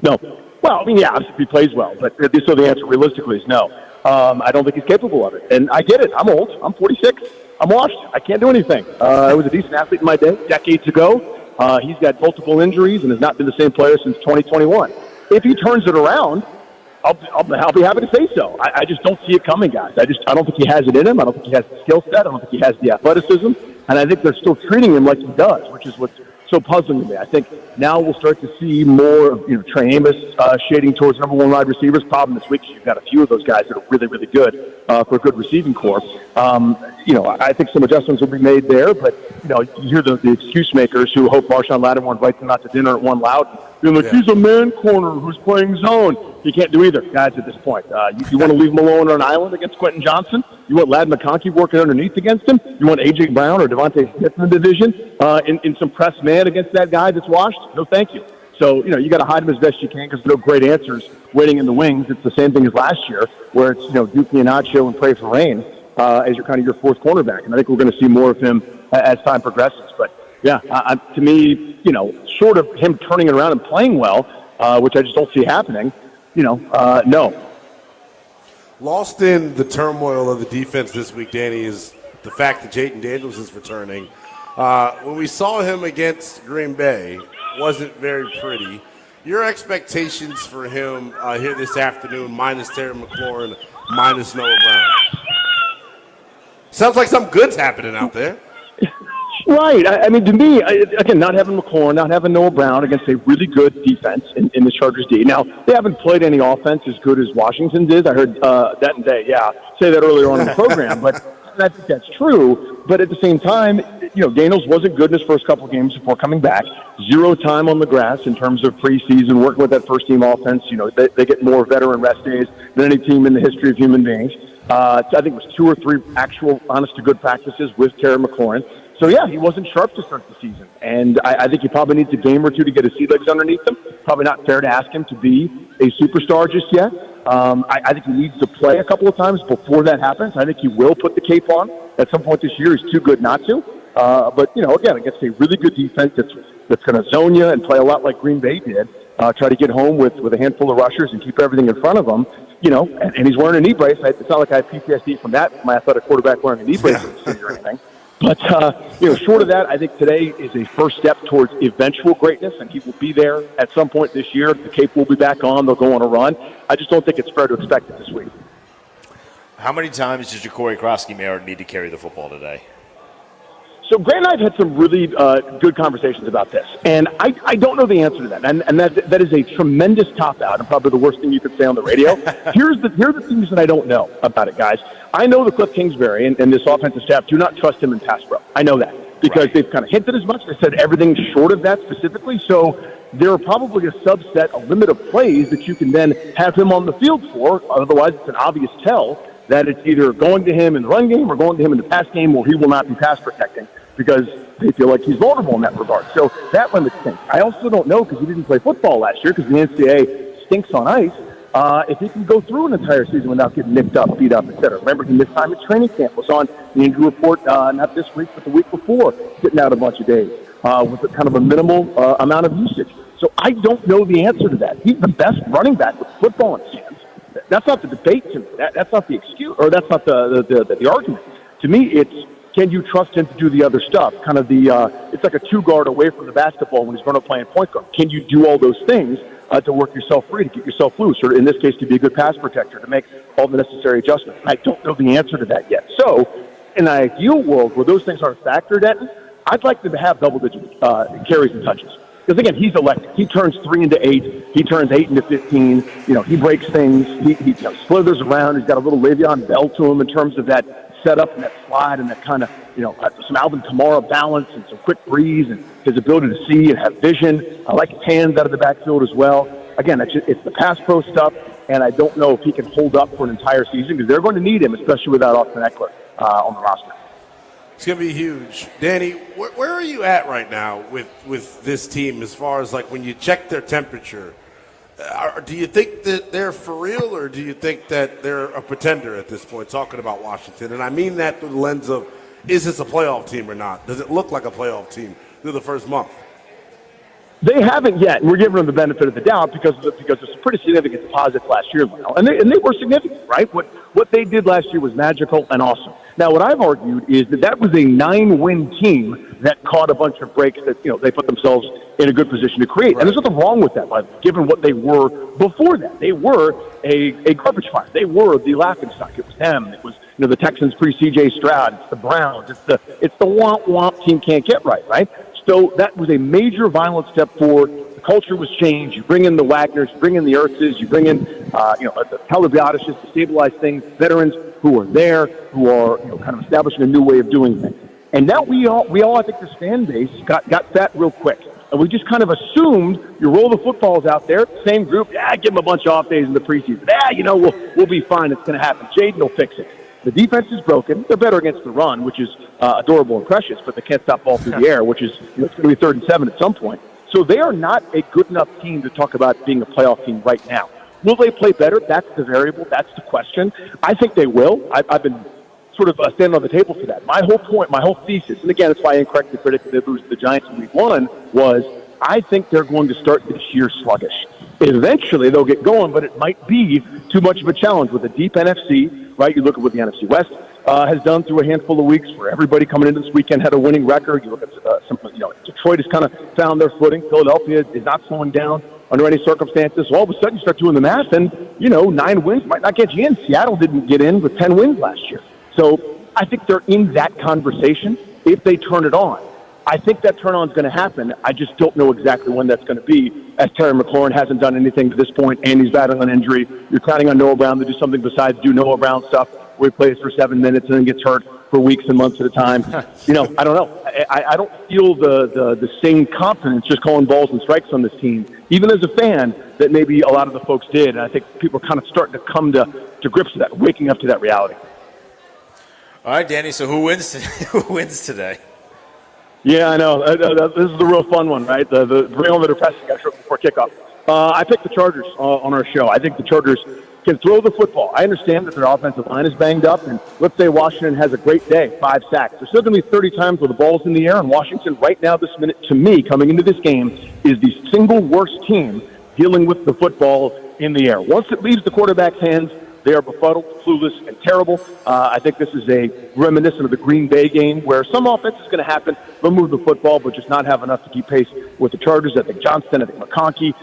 H: No. Well, obviously he plays well. But so the answer realistically is no. I don't think he's capable of it. And I get it. I'm old. I'm 46. I'm washed. I can't do anything. I was a decent athlete in my day, decades ago. He's got multiple injuries and has not been the same player since 2021. If he turns it around, I'll be happy to say so. I just don't see it coming, guys. I don't think he has it in him. I don't think he has the skill set. I don't think he has the athleticism. And I think they're still treating him like he does, which is what's so puzzling to me. I think now we'll start to see more of Trey Amos shading towards number one wide receivers. Problem this week is you've got a few of those guys that are really, really good for a good receiving corps. I think some adjustments will be made there, but you hear the excuse makers who hope Marshawn Lattimore invites them out to dinner at One Loud. He's a man corner who's playing zone. You can't do either, guys, at this point. You want to leave him alone on an island against Quentin Johnson? You want Ladd McConkey working underneath against him? You want A.J. Brown or Devontae Smith in the division in some press man against that guy that's washed? No, thank you. So, you got to hide them as best you can because there are no great answers waiting in the wings. It's the same thing as last year where it's, Dookie and Nacho and pray for rain as your fourth cornerback. And I think we're going to see more of him as time progresses. But, yeah, to me, short of him turning it around and playing well, which I just don't see happening, no.
B: Lost in the turmoil of the defense this week, Danny, is the fact that Jayden Daniels is returning. When we saw him against Green Bay, wasn't very pretty. Your expectations for him here this afternoon, minus Terry McLaurin, minus Noah Brown? Sounds like something good's happening out there.
H: Right. I mean, to me, again, not having McLaurin, not having Noah Brown against a really good defense in the Chargers D. Now, they haven't played any offense as good as Washington did. I heard Denton say that earlier on in the program, but I think that's true. But at the same time, Daniels wasn't good in his first couple of games before coming back. 0 time on the grass in terms of preseason, working with that first-team offense. They get more veteran rest days than any team in the history of human beings. I think it was 2 or 3 actual honest-to-good practices with Terry McLaurin. So, yeah, he wasn't sharp to start the season. And I think he probably needs a game or two to get his sea legs underneath him. Probably not fair to ask him to be a superstar just yet. I think he needs to play a couple of times before that happens. I think he will put the cape on at some point this year. He's too good not to. But, again, against a really good defense that's going to zone you and play a lot like Green Bay did, try to get home with a handful of rushers and keep everything in front of him, and he's wearing a knee brace. It's not like I have PTSD from that, my athletic quarterback wearing a knee brace or anything. But, short of that, I think today is a first step towards eventual greatness, and he will be there at some point this year. The cape will be back on. They'll go on a run. I just don't think it's fair to expect it this week.
A: How many times does Ja'Cory Krosky-Merritt need to carry the football today?
H: So Grant and I have had some really good conversations about this, and I don't know the answer to that, and that is a tremendous cop-out and probably the worst thing you could say on the radio. Here are the things that I don't know about it, guys. I know that Cliff Kingsbury and this offensive staff do not trust him in pass pro. I know that because they've kind of hinted as much. They said everything short of that specifically, so there are probably a subset, a limit of plays that you can then have him on the field for. Otherwise, it's an obvious tell that it's either going to him in the run game or going to him in the pass game where he will not be pass protecting because they feel like he's vulnerable in that regard. So that limits things. I also don't know, because he didn't play football last year because the NCAA stinks on ice, if he can go through an entire season without getting nicked up, beat up, etc. Remember, he missed time at training camp, was on the injury report not this week but the week before, sitting out a bunch of days with kind of a minimal amount of usage. So I don't know the answer to that. He's the best running back with football in his hands. That's not the debate to me. That's not the excuse, or that's not the argument. To me, it's, can you trust him to do the other stuff? Kind of it's like a 2-guard away from the basketball when he's going to play in point guard. Can you do all those things to work yourself free, to get yourself loose, or in this case, to be a good pass protector, to make all the necessary adjustments? I don't know the answer to that yet. So, in an ideal world where those things aren't factored, Denton, I'd like them to have double-digit carries and touches. Because, again, he's electric. He turns 3 into 8. He turns 8 into 15. He breaks things. He slithers around. He's got a little Le'Veon Bell to him in terms of that setup and that slide and that kind of, some Alvin Kamara balance and some quick breeze and his ability to see and have vision. I like his hands out of the backfield as well. Again, it's the pass pro stuff, and I don't know if he can hold up for an entire season because they're going to need him, especially without Austin Eckler on the roster.
B: It's going to be huge. Danny, where are you at right now with this team as far as, like, when you check their temperature? Do you think that they're for real, or do you think that they're a pretender at this point, talking about Washington? And I mean that through the lens of, is this a playoff team or not? Does it look like a playoff team through the first month?
H: They haven't yet, and we're giving them the benefit of the doubt because there's some pretty significant deposits last year, Lynnell. And they were significant, right? What they did last year was magical and awesome. Now, what I've argued is that was a 9-win team that caught a bunch of breaks that, they put themselves in a good position to create. Right. And there's nothing wrong with that, by the way, given what they were before that. They were a garbage fire. They were the laughingstock. It was them. It was, the Texans pre-C.J. Stroud. It's the Browns. It's the womp team can't get right? So that was a major violent step forward. The culture was changed. You bring in the Wagners, you bring in the Ertzes, you bring in, the Telebiadishes to stabilize things, veterans who are there, who are, kind of establishing a new way of doing things. And now we all, I think this fan base got fat real quick. And we just kind of assumed you roll the footballs out there, same group, give them a bunch of off days in the preseason. We'll be fine. It's going to happen. Jaden will fix it. The defense is broken. They're better against the run, which is adorable and precious, but they can't stop ball through the air, which is it's going to be 3rd and 7 at some point. So they are not a good enough team to talk about being a playoff team right now. Will they play better? That's the variable. That's the question. I think they will. I've been sort of standing on the table for that. My whole point, my whole thesis, and again, that's why I incorrectly predicted they lose the Giants in Week 1, was I think they're going to start this year sluggish. Eventually, they'll get going, but it might be too much of a challenge with a deep NFC, right? You look at what the NFC West has done through a handful of weeks where everybody coming into this weekend had a winning record. You look at Detroit has kind of found their footing. Philadelphia is not slowing down under any circumstances. So all of a sudden you start doing the math and, 9 wins might not get you in. Seattle didn't get in with 10 wins last year. So I think they're in that conversation if they turn it on. I think that turn-on is going to happen. I just don't know exactly when that's going to be, as Terry McLaurin hasn't done anything to this point, and he's battling an injury. You're counting on Noah Brown to do something besides do Noah Brown stuff, where he plays for 7 minutes and then gets hurt for weeks and months at a time. I don't know. I don't feel the same confidence just calling balls and strikes on this team, even as a fan, that maybe a lot of the folks did. And I think people are kind of starting to come to grips with that, waking up to that reality.
A: All right, Danny, so who wins today?
H: Yeah, I know. This is the real fun one, right? The real that are pressing got short before kickoff. I picked the Chargers on our show. I think the Chargers can throw the football. I understand that their offensive line is banged up, and let's say Washington has a great day, 5 sacks. There's still going to be 30 times where the ball's in the air, and Washington right now this minute, to me, coming into this game, is the single worst team dealing with the football in the air. Once it leaves the quarterback's hands, they are befuddled, clueless, and terrible. I think this is a reminiscent of the Green Bay game where some offense is going to happen. They'll move the football, but just not have enough to keep pace with the Chargers. I think Johnston, I think McConkey,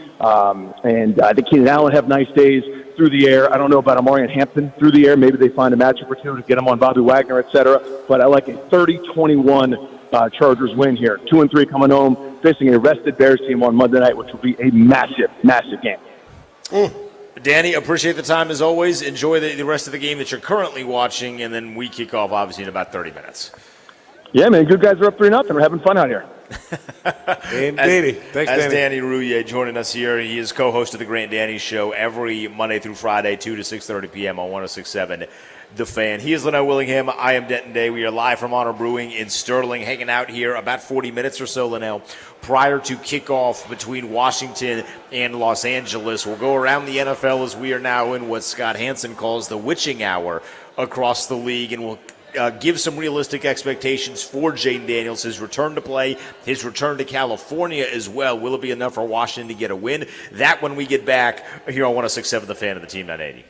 H: and I think Keenan Allen have nice days through the air. I don't know about Amari and Hampton through the air. Maybe they find a matchup or two to get them on Bobby Wagner, et cetera. But I like a 30-21 Chargers win here. 2-3 coming home, facing a rested Bears team on Monday night, which will be a massive, massive game.
A: Danny, appreciate the time as always. Enjoy the rest of the game that you're currently watching, and then we kick off obviously in about 30 minutes.
H: Yeah, man, good guys are up 3-0. We're having fun out here.
B: Indeedy. Thanks, Danny.
A: Danny Rouillet joining us here. He is co-host of the Grant Danny Show every Monday through Friday, 2 to 6:30 p.m. on 106.7 The Fan. He is Lynnell Willingham. I am Denton Day. We are live from Honor Brewing in Sterling, hanging out here about 40 minutes or so, Lynnell, prior to kickoff between Washington and Los Angeles. We'll go around the NFL as we are now in what Scott Hansen calls the witching hour across the league, and we'll give some realistic expectations for Jaden Daniels, his return to play, his return to California as well. Will it be enough for Washington to get a win? That when we get back here on 106.7 The Fan of the Team 980.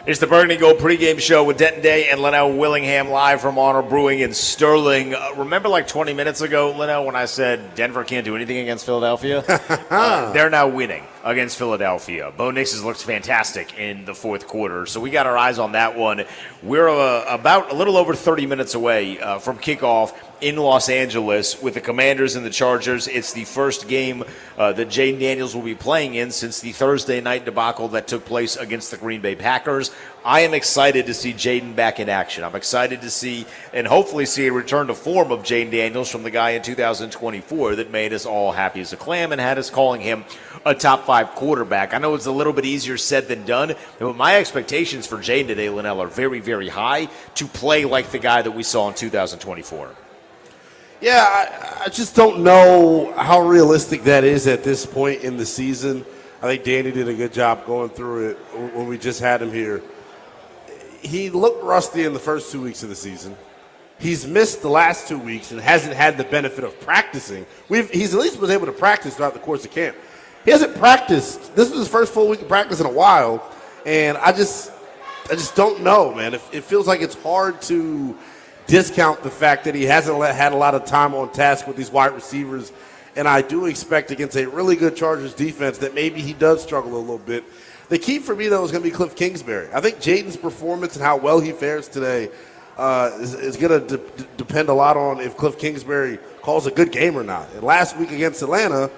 A: It's the Burgundy Gold pregame show with Denton Day and Lynnell Willingham live from Honor Brewing in Sterling. Remember like 20 minutes ago, Lynnell, when I said Denver can't do anything against Philadelphia? They're now winning against Philadelphia. Bo Nix has looked fantastic in the fourth quarter, so we got our eyes on that one. We're about a little over 30 minutes away from kickoff in Los Angeles with the Commanders and the Chargers. It's the first game that Jaden Daniels will be playing in since the Thursday night debacle that took place against the Green Bay Packers. I am excited to see Jaden back in action. I'm excited to see and hopefully see a return to form of Jaden Daniels from the guy in 2024 that made us all happy as a clam and had us calling him a top 5 quarterback. I know it's a little bit easier said than done, but my expectations for Jaden today, Lynnell, are very, very high to play like the guy that we saw in 2024.
B: Yeah, I just don't know how realistic that is at this point in the season. I think Danny did a good job going through it when we just had him here. He looked rusty in the first 2 weeks of the season. He's missed the last 2 weeks and hasn't had the benefit of practicing. He's at least was able to practice throughout the course of camp. He hasn't practiced. This was his first full week of practice in a while, and I just don't know, man. It feels like it's hard to discount the fact that he hasn't had a lot of time on task with these wide receivers, and I do expect against a really good Chargers defense that maybe he does struggle a little bit. The key for me, though, is going to be Cliff Kingsbury. I think Jaden's performance and how well he fares today is going to depend a lot on if Cliff Kingsbury calls a good game or not. And last week against Atlanta,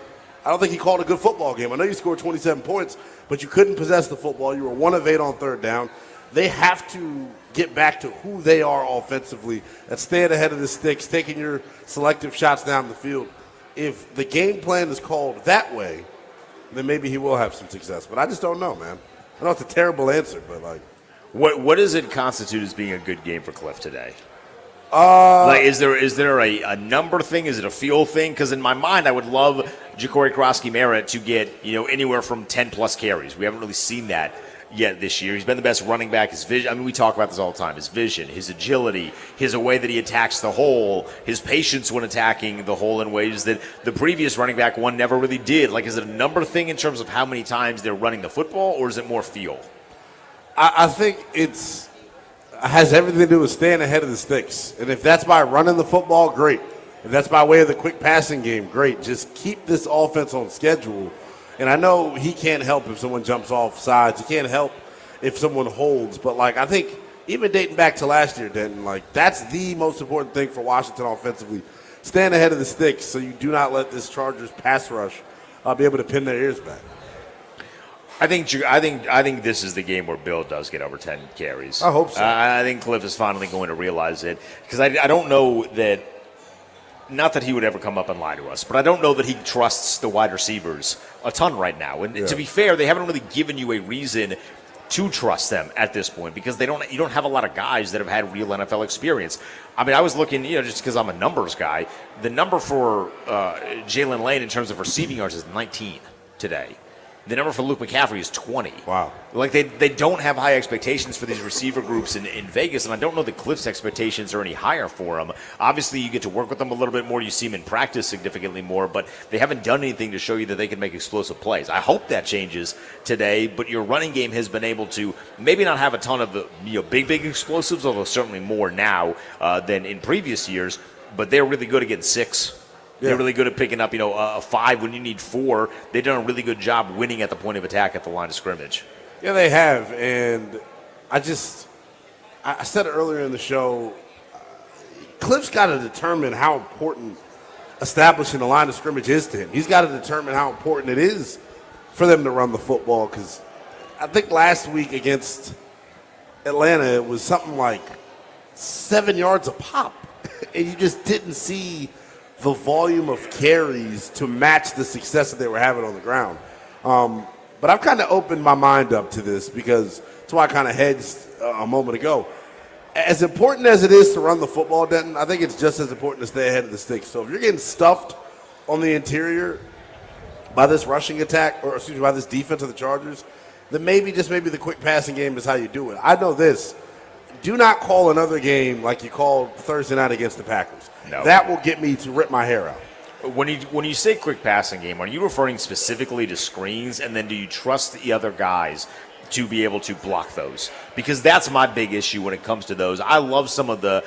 B: I don't think he called a good football game. I know you scored 27 points, but you couldn't possess the football. You were 1 of 8 on third down. They have to get back to who they are offensively and staying ahead of the sticks, taking your selective shots down the field. If the game plan is called that way, then maybe he will have some success. But I just don't know, man. I know it's a terrible answer, but like,
A: what does it constitute as being a good game for Cliff today? Is there a number thing? Is it a feel thing? Because in my mind, I would love Ja'Cory Krosky-Merritt to get anywhere from 10 plus carries. We haven't really seen that yet this year. He's been the best running back. His vision, I mean, we talk about this all the time. His vision, his agility, his way that he attacks the hole, his patience when attacking the hole in ways that the previous running back one never really did. Like, is it a number thing in terms of how many times they're running the football, or is it more feel?
B: I think has everything to do with staying ahead of the sticks. And if that's by running the football, great. If that's by way of the quick passing game, great. Just keep this offense on schedule. And I know he can't help if someone jumps off sides. He can't help if someone holds. But, like, I think even dating back to last year, Denton, like, that's the most important thing for Washington offensively. Stand ahead of the sticks so you do not let this Chargers pass rush be able to pin their ears back.
A: I think this is the game where Bill does get over 10 carries.
B: I hope so.
A: I think Cliff is finally going to realize it. Because I don't know that – not that he would ever come up and lie to us, but I don't know that he trusts the wide receivers a ton right now. And to be fair, they haven't really given you a reason to trust them at this point because you don't have a lot of guys that have had real NFL experience. I mean, I was looking, just because I'm a numbers guy, the number for Jalen Lane in terms of receiving yards is 19 today. The number for Luke McCaffrey is 20.
B: Wow.
A: Like, they don't have high expectations for these receiver groups in Vegas, and I don't know that Cliff's expectations are any higher for them. Obviously, you get to work with them a little bit more. You see them in practice significantly more, but they haven't done anything to show you that they can make explosive plays. I hope that changes today, but your running game has been able to maybe not have a ton of big explosives, although certainly more now than in previous years, but they're really good at getting 6. They're really good at picking up, a 5 when you need 4. They've done a really good job winning at the point of attack at the line of scrimmage.
B: Yeah, they have. And I said it earlier in the show, Cliff's got to determine how important establishing the line of scrimmage is to him. He's got to determine how important it is for them to run the football because I think last week against Atlanta, it was something like 7 yards a pop. And you just didn't see the volume of carries to match the success that they were having on the ground. But I've kind of opened my mind up to this because that's why I kind of hedged a moment ago. As important as it is to run the football, Denton, I think it's just as important to stay ahead of the sticks. So if you're getting stuffed on the interior by this rushing attack, or excuse me, by this defense of the Chargers, then maybe the quick passing game is how you do it. I know this. Do not call another game like you called Thursday night against the Packers.
A: No.
B: That will get me to rip my hair out.
A: When you say quick passing game, are you referring specifically to screens, and then do you trust the other guys to be able to block those? Because that's my big issue when it comes to those. I love some of the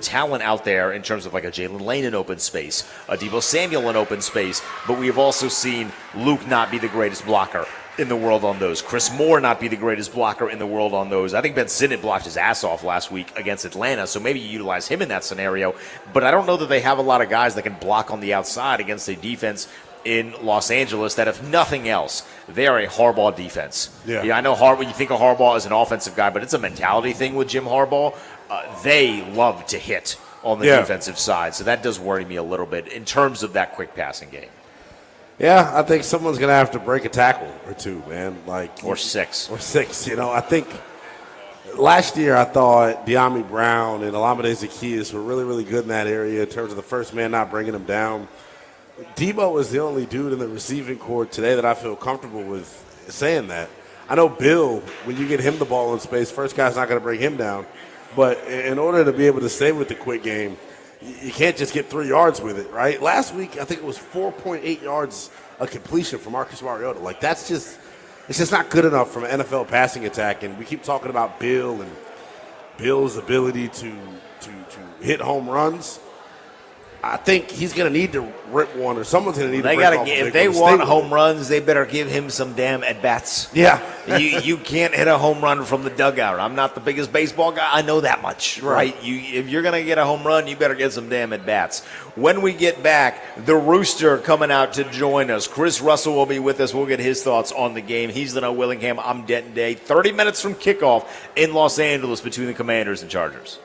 A: talent out there in terms of like a Jalen Lane in open space, a Deebo Samuel in open space, but we have also seen Luke not be the greatest blocker in the world on those. Chris Moore not be the greatest blocker in the world on those. I think Ben Sinnott blocked his ass off last week against Atlanta, so maybe you utilize him in that scenario. But I don't know that they have a lot of guys that can block on the outside against a defense in Los Angeles that, if nothing else, they are a Harbaugh defense.
B: Yeah.
A: I know when you think of Harbaugh as an offensive guy, but it's a mentality thing with Jim Harbaugh. They love to hit on the defensive side, so that does worry me a little bit in terms of that quick passing game.
B: Yeah, I think someone's going to have to break a tackle or two, man.
A: Or six.
B: I think last year I thought De'Ami Brown and Olamide Zaccheaus were really, really good in that area in terms of the first man not bringing him down. Debo is the only dude in the receiving corps today that I feel comfortable with saying that. I know Bill, when you get him the ball in space, first guy's not going to bring him down. But in order to be able to stay with the quick game, you can't just get 3 yards with it, right? Last week, I think it was 4.8 yards of completion for Marcus Mariota. It's just not good enough from an NFL passing attack. And we keep talking about Bill and Bill's ability to hit home runs. I think he's going to need to rip one, or someone's going to need to break off.
A: If they want home runs, they better give him some damn at-bats.
B: Yeah.
A: you can't hit a home run from the dugout. I'm not the biggest baseball guy. I know that much, right? If you're going to get a home run, you better get some damn at-bats. When we get back, the Rooster coming out to join us. Chris Russell will be with us. We'll get his thoughts on the game. He's the Willingham. I'm Denton Day. 30 minutes from kickoff in Los Angeles between the Commanders and Chargers.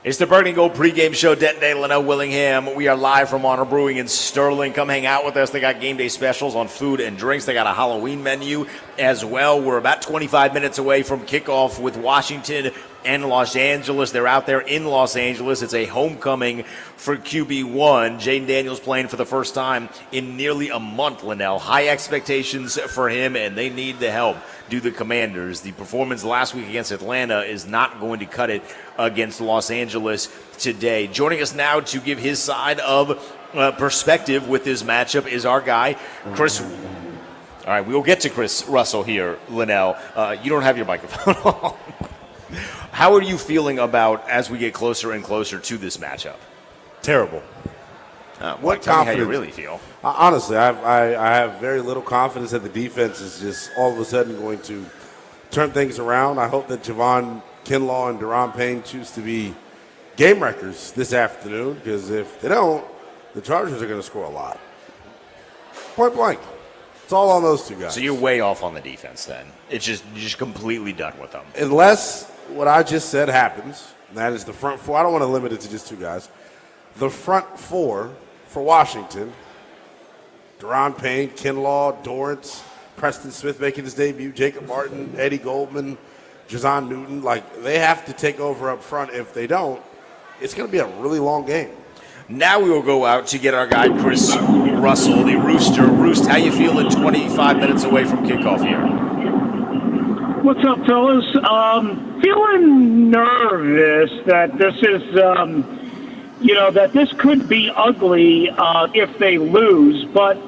A: It's the Burgundy Gold pregame show. Denton, Lynnell, Willingham. We are live from Honor Brewing in Sterling. Come hang out with us. They got game day specials on food and drinks. They got a Halloween menu as well. We're about 25 minutes away from kickoff with Washington and Los Angeles. They're out there in Los Angeles. It's a homecoming for QB1. Jaden Daniels playing for the first time in nearly a month, Lynnell. High expectations for him, and they need the help. Do the Commanders. The performance last week against Atlanta is not going to cut it against Los Angeles today. Joining us now to give his side of perspective with this matchup is our guy, Chris. All right, we'll get to Chris Russell here, Lynnell. You don't have your microphone on. How are you feeling about as we get closer and closer to this matchup?
B: Terrible.
A: What confidence? How you really feel?
B: Honestly, I have very little confidence that the defense is just all of a sudden going to turn things around. I hope that Javon Kinlaw and Deron Payne choose to be game wreckers this afternoon, because if they don't, the Chargers are going to score a lot. Point blank. It's all on those two guys.
A: So you're way off on the defense then. It's just you're just completely done with them.
B: Unless what I just said happens, and that is the front four. I don't want to limit it to just two guys. The front four for Washington: Deron Payne, Kinlaw, Dorrance, Preston Smith making his debut, Jacob Martin, Eddie Goldman, Jazon Newton. Like, they have to take over up front. If they don't, it's going to be a really long game.
A: Now we will go out to get our guy, Chris Russell, the Rooster. Roost, how you feeling 25 minutes away from kickoff here?
I: What's up, fellas? Feeling nervous that this is, that this could be ugly if they lose. But,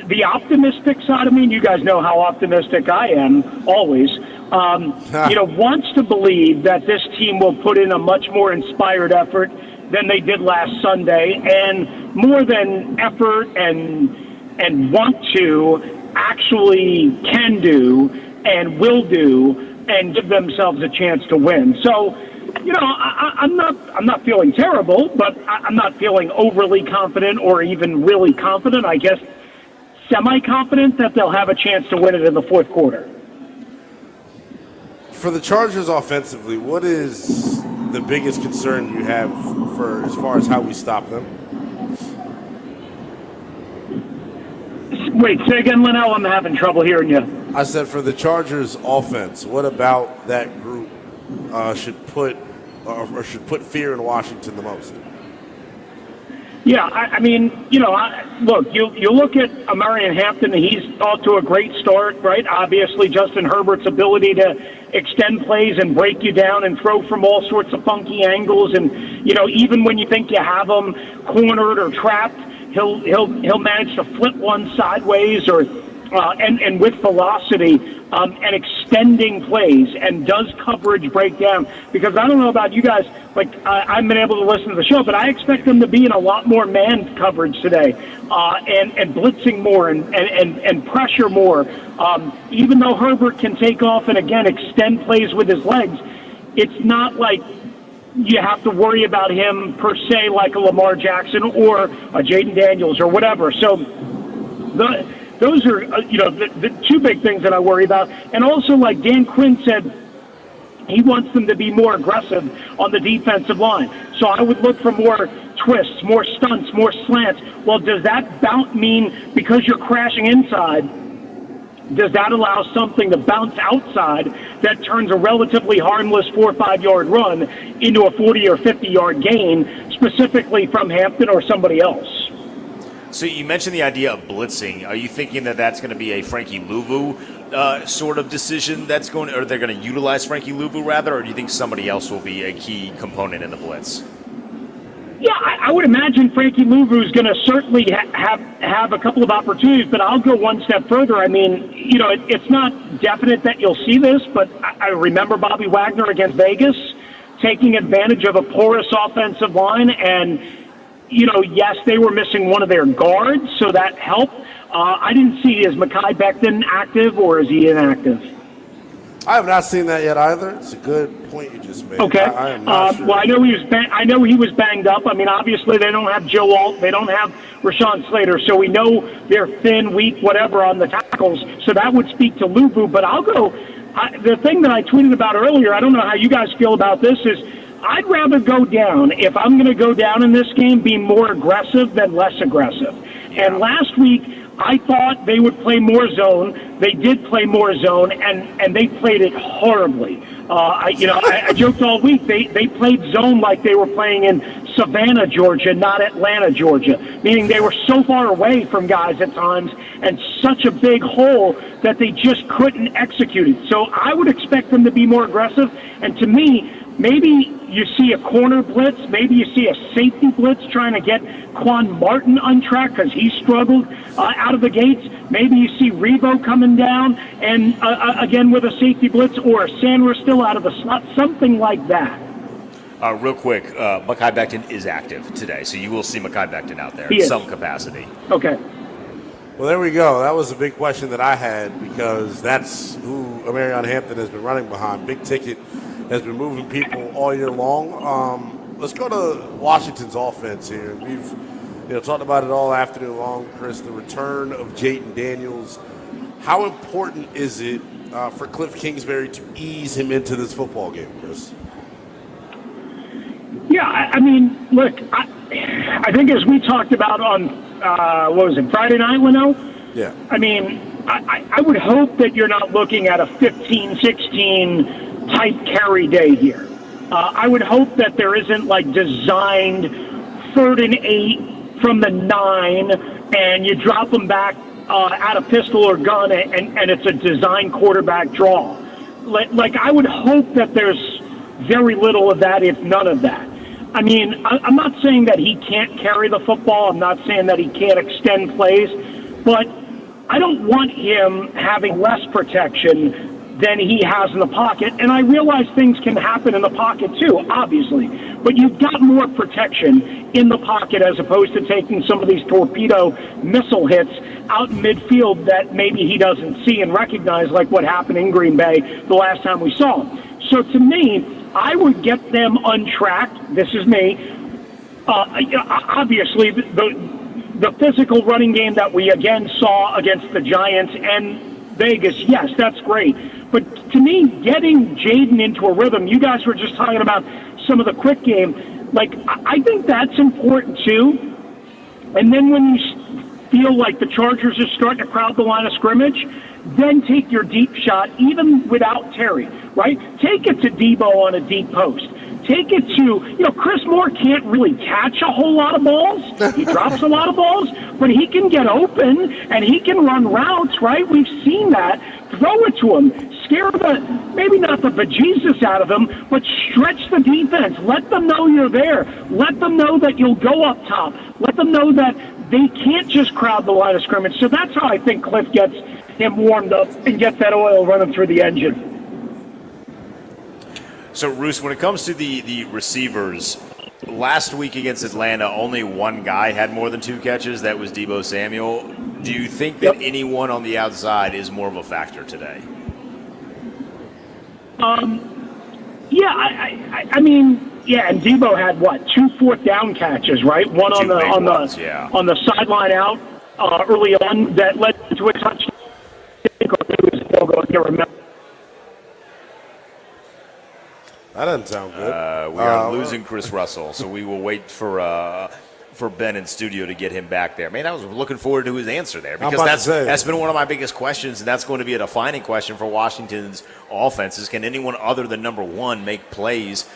I: the optimistic side of me, and you guys know how optimistic I am always, wants to believe that this team will put in a much more inspired effort than they did last Sunday, and more than effort and want to, actually can do and will do and give themselves a chance to win. So, I'm not feeling terrible, but I'm not feeling overly confident or even really confident. I guess semi-confident that they'll have a chance to win it in the fourth quarter.
B: For the Chargers offensively, what is the biggest concern you have for as far as how we stop them?
I: Wait, say again, Lynnell. I'm having trouble hearing you.
B: I said for the Chargers offense, what about that group should put fear in Washington the most?
I: Yeah, look, you look at Amarian Hampton, and he's off to a great start, right? Obviously, Justin Herbert's ability to extend plays and break you down and throw from all sorts of funky angles, and even when you think you have him cornered or trapped, he'll manage to flip one sideways or and with velocity and extending plays, and does coverage break down. Because I don't know about you guys, I've been able to listen to the show, but I expect them to be in a lot more man coverage today, and blitzing more and pressure more. Even though Herbert can take off and again extend plays with his legs, it's not like you have to worry about him per se like a Lamar Jackson or a Jaden Daniels or whatever. So those are, the two big things that I worry about. And also, like Dan Quinn said, he wants them to be more aggressive on the defensive line. So I would look for more twists, more stunts, more slants. Well, does that mean because you're crashing inside, does that allow something to bounce outside that turns a relatively harmless 4 or 5 yard run into a 40 or 50 yard gain, specifically from Hampton or somebody else?
A: So you mentioned the idea of blitzing. Are you thinking that that's going to be a Frankie Louvu sort of decision that's going, or they're going to utilize Frankie Louvu rather, or do you think somebody else will be a key component in the blitz?
I: Yeah, I would imagine Frankie Louvu is going to certainly have a couple of opportunities, but I'll go one step further. I mean, it's not definite that you'll see this, but I remember Bobby Wagner against Vegas taking advantage of a porous offensive line, and yes, they were missing one of their guards, so that helped. I didn't see, is Mekhi Becton active or is he inactive?
B: I have not seen that yet either. It's a good point you just made.
I: Okay.
B: I am not sure.
I: Well, I know he was banged up. I mean, obviously they don't have Joe Alt, they don't have Rashawn Slater, so we know they're thin, weak, whatever on the tackles. So that would speak to Luvu. But I'll go. The thing that I tweeted about earlier, I don't know how you guys feel about this, is I'd rather go down, if I'm going to go down in this game, be more aggressive than less aggressive. And last week, I thought they would play more zone. They did play more zone, and they played it horribly. I joked all week. They played zone like they were playing in Savannah, Georgia, not Atlanta, Georgia, meaning they were so far away from guys at times and such a big hole that they just couldn't execute it. So I would expect them to be more aggressive. And to me, maybe you see a corner blitz. Maybe you see a safety blitz trying to get Quan Martin on track because he struggled out of the gates. Maybe you see Revo coming down and again with a safety blitz, or Sandra still out of the slot, something like that.
A: Real quick, Mekhi Becton is active today, so you will see Mekhi Becton out there
I: He
A: in
I: is.
A: some capacity.
I: Okay.
B: Well, there we go. That was a big question that I had because that's who Amarion Hampton has been running behind. Big ticket has been moving people all year long. Let's go to Washington's offense here. We've talked about it all afternoon long, Chris, the return of Jaden Daniels. How important is it for Cliff Kingsbury to ease him into this football game, Chris?
I: Yeah, I mean, look, I think as we talked about on, Friday night, Lynnell?
B: Yeah.
I: I mean, I would hope that you're not looking at a 15-16 type carry day here. I would hope that there isn't like designed 3rd and 8 from the 9 and you drop them back out of pistol or gun and it's a design quarterback draw. Like I would hope that there's very little of that, if none of that. I mean, I'm not saying that he can't carry the football. I'm not saying that he can't extend plays, but I don't want him having less protection than he has in the pocket. And I realize things can happen in the pocket too, obviously, but you've got more protection in the pocket as opposed to taking some of these torpedo missile hits out in midfield that maybe he doesn't see and recognize, like what happened in Green Bay the last time we saw him. So to me, I would get them untracked. This is me. Obviously, the physical running game that we again saw against the Giants and Vegas, yes, that's great. But to me, getting Jaden into a rhythm, you guys were just talking about some of the quick game. Like, I think that's important too. And then when you feel like the Chargers are starting to crowd the line of scrimmage, then take your deep shot, even without Terry, right? Take it to Debo on a deep post. Take it to, Chris Moore can't really catch a whole lot of balls. He drops a lot of balls, but he can get open and he can run routes, right? We've seen that. Throw it to him. Scare maybe not the bejesus out of them, but stretch the defense. Let them know you're there. Let them know that you'll go up top. Let them know that they can't just crowd the line of scrimmage. So that's how I think Cliff gets him warmed up and gets that oil running through the engine.
A: So, Roos, when it comes to the receivers, last week against Atlanta, only one guy had more than 2 catches. That was Debo Samuel. Do you think that anyone on the outside is more of a factor today?
I: Yeah, I mean, yeah, and Debo had 2 4th down catches, right? One on the sideline out early on that led to a touchdown. I can't remember.
B: That doesn't sound good.
A: We are losing Chris Russell, so we will wait for Ben in studio to get him back there. Man, I was looking forward to his answer there because that's been one of my biggest questions, and that's going to be a defining question for Washington's offense is can anyone other than number 1 make plays,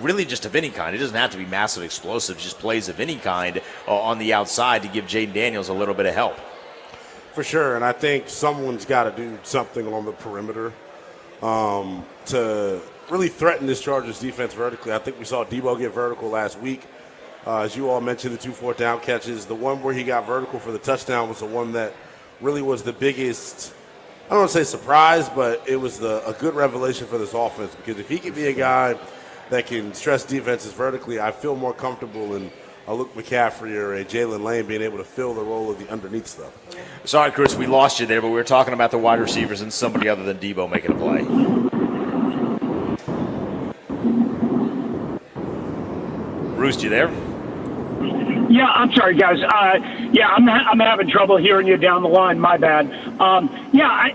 A: really just of any kind? It doesn't have to be massive explosive, just plays of any kind on the outside to give Jaden Daniels a little bit of help.
B: For sure, and I think someone's got to do something on the perimeter to really threaten this Chargers defense vertically. I think we saw Debo get vertical last week. As you all mentioned, the 2 4th down catches. The one where he got vertical for the touchdown was the one that really was the biggest, I don't want to say surprise, but it was a good revelation for this offense because if he can be a guy that can stress defenses vertically, I feel more comfortable in a Luke McCaffrey or a Jalen Lane being able to fill the role of the underneath stuff.
A: Sorry, Chris, we lost you there, but we were talking about the wide receivers and somebody other than Debo making a play. Roost, you there?
I: Yeah, I'm sorry, guys. I'm having trouble hearing you down the line. My bad. I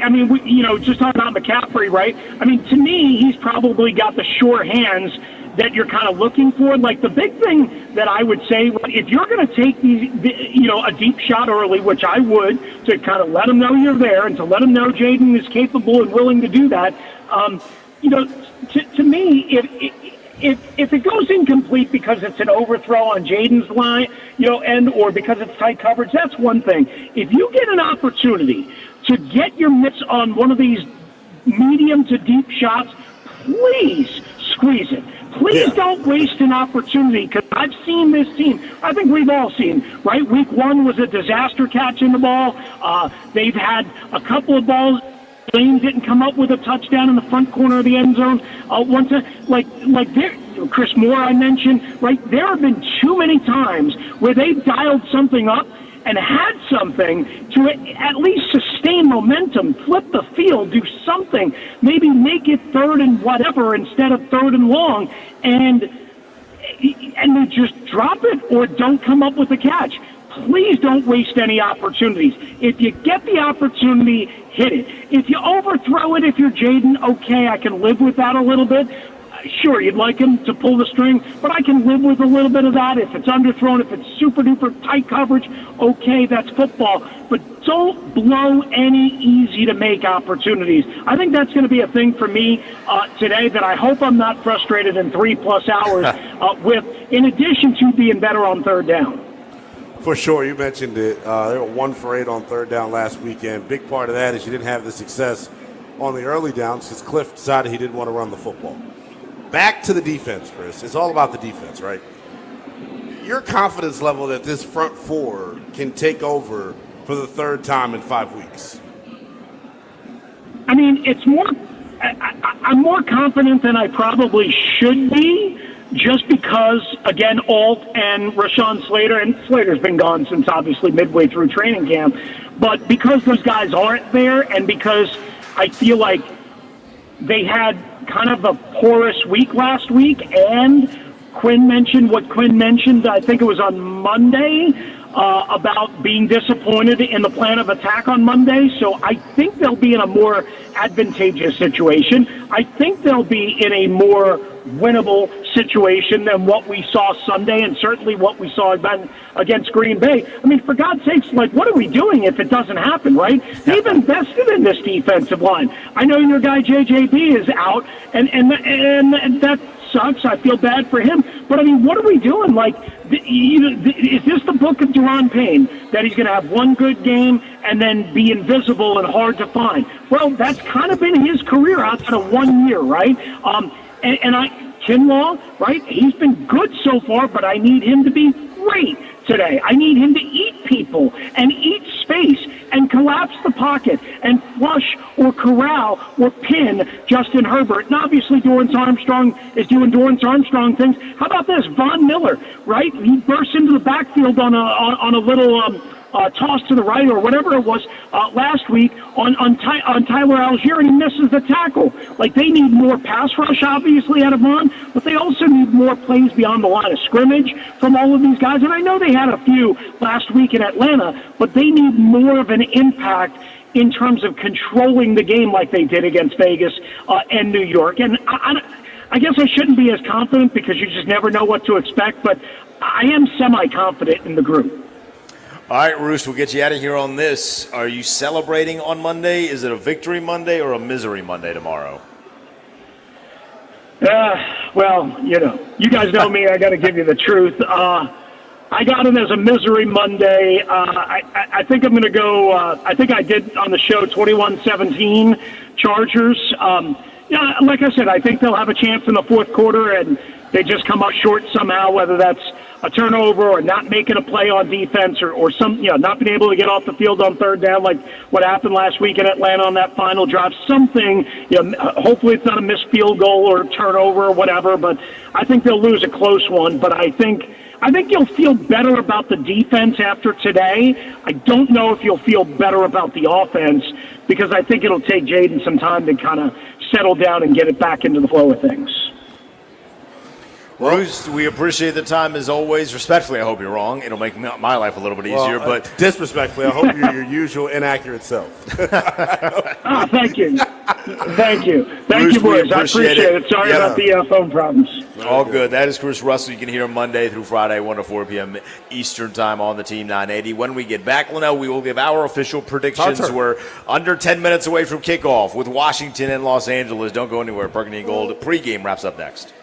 I: mean, just talking about McCaffrey, right? I mean, to me, he's probably got the sure hands that you're kind of looking for. Like, the big thing that I would say, if you're going to take a deep shot early, which I would, to kind of let them know you're there and to let them know Jaden is capable and willing to do that, to me, if it goes incomplete because it's an overthrow on Jaden's line, or because it's tight coverage, that's one thing. If you get an opportunity to get your mitts on one of these medium to deep shots, please squeeze it. Please don't waste an opportunity, because I've seen this team. I think we've all seen, right? Week 1 was a disaster catching the ball. They've had a couple of balls. Lane didn't come up with a touchdown in the front corner of the end zone. Chris Moore, I mentioned, right? There have been too many times where they've dialed something up and had something to at least sustain momentum, flip the field, do something, maybe make it 3rd and whatever instead of 3rd and long, and they just drop it or don't come up with a catch. Please don't waste any opportunities. If you get the opportunity, hit it. If you overthrow it, if you're Jaden, okay, I can live with that a little bit. Sure, you'd like him to pull the string, but I can live with a little bit of that. If it's underthrown, if it's super-duper tight coverage, okay, that's football. But don't blow any easy-to-make opportunities. I think that's going to be a thing for me today that I hope I'm not frustrated in 3+ hours with, in addition to being better on 3rd down.
B: For sure, you mentioned it. They were 1 for 8 on 3rd down last weekend. Big part of that is you didn't have the success on the early downs because Cliff decided he didn't want to run the football. Back to the defense, Chris. It's all about the defense, right? Your confidence level that this front 4 can take over for the 3rd time in 5 weeks.
I: I mean, it's more. I'm more confident than I probably should be, just because, again, Alt and Rashawn Slater, and Slater's been gone since obviously midway through training camp, but because those guys aren't there, and because I feel like they had kind of a porous week last week, and Quinn mentioned what Quinn mentioned, I think it was on Monday, about being disappointed in the plan of attack on Monday. So I think they'll be in a more advantageous situation. I think they'll be in a more winnable situation than what we saw Sunday, and certainly what we saw against Green Bay. I mean, for God's sakes, what are we doing if it doesn't happen, right? They've invested in this defensive line. I know your guy JJB is out, and that sucks. I feel bad for him. But, I mean, what are we doing? Is this the book of Deron Payne, that he's going to have one good game and then be invisible and hard to find? Well, that's kind of been his career outside of 1 year, right? Kinlaw, right? He's been good so far, but I need him to be great today. I need him to eat people and eat space and collapse the pocket and flush or corral or pin Justin Herbert. And obviously Dorrance Armstrong is doing Dorrance Armstrong things. How about this? Von Miller, right? He bursts into the backfield on a little toss to the right or whatever it was last week on Tyler Algier, and he misses the tackle. They need more pass rush, obviously, out of Vaughn, but they also need more plays beyond the line of scrimmage from all of these guys. And I know they had a few last week in Atlanta, but they need more of an impact in terms of controlling the game like they did against Vegas and New York. And I guess I shouldn't be as confident because you just never know what to expect, but I am semi-confident in the group.
A: All right, Roost, we'll get you out of here on this. Are you celebrating on Monday? Is it a victory Monday or a misery Monday tomorrow?
I: Well, you guys know me. I got to give you the truth. I got it as a misery Monday. I think I'm going to go, I think I did on the show 21-17 Chargers. Like I said, I think they'll have a chance in the fourth quarter, and they just come up short somehow, whether that's a turnover or not making a play on defense or some, not being able to get off the field on 3rd down like what happened last week in Atlanta on that final drive. Something, hopefully it's not a missed field goal or turnover or whatever, but I think they'll lose a close one. But I think you'll feel better about the defense after today. I don't know if you'll feel better about the offense because I think it'll take Jaden some time to kind of settle down and get it back into the flow of things.
A: Bruce, we appreciate the time as always. Respectfully, I hope you're wrong. It'll make my life a little bit easier. But
B: disrespectfully, I hope you're your usual inaccurate self.
I: Thank you. Thank you,
A: Bruce,
I: boys. I appreciate it. Sorry about the phone problems.
A: All good. That is Chris Russell. You can hear him Monday through Friday, 1 to 4 p.m. Eastern Time on the Team 980. When we get back, Lynnell, we will give our official predictions. We're under 10 minutes away from kickoff with Washington and Los Angeles. Don't go anywhere. Burgundy and Gold pregame wraps up next.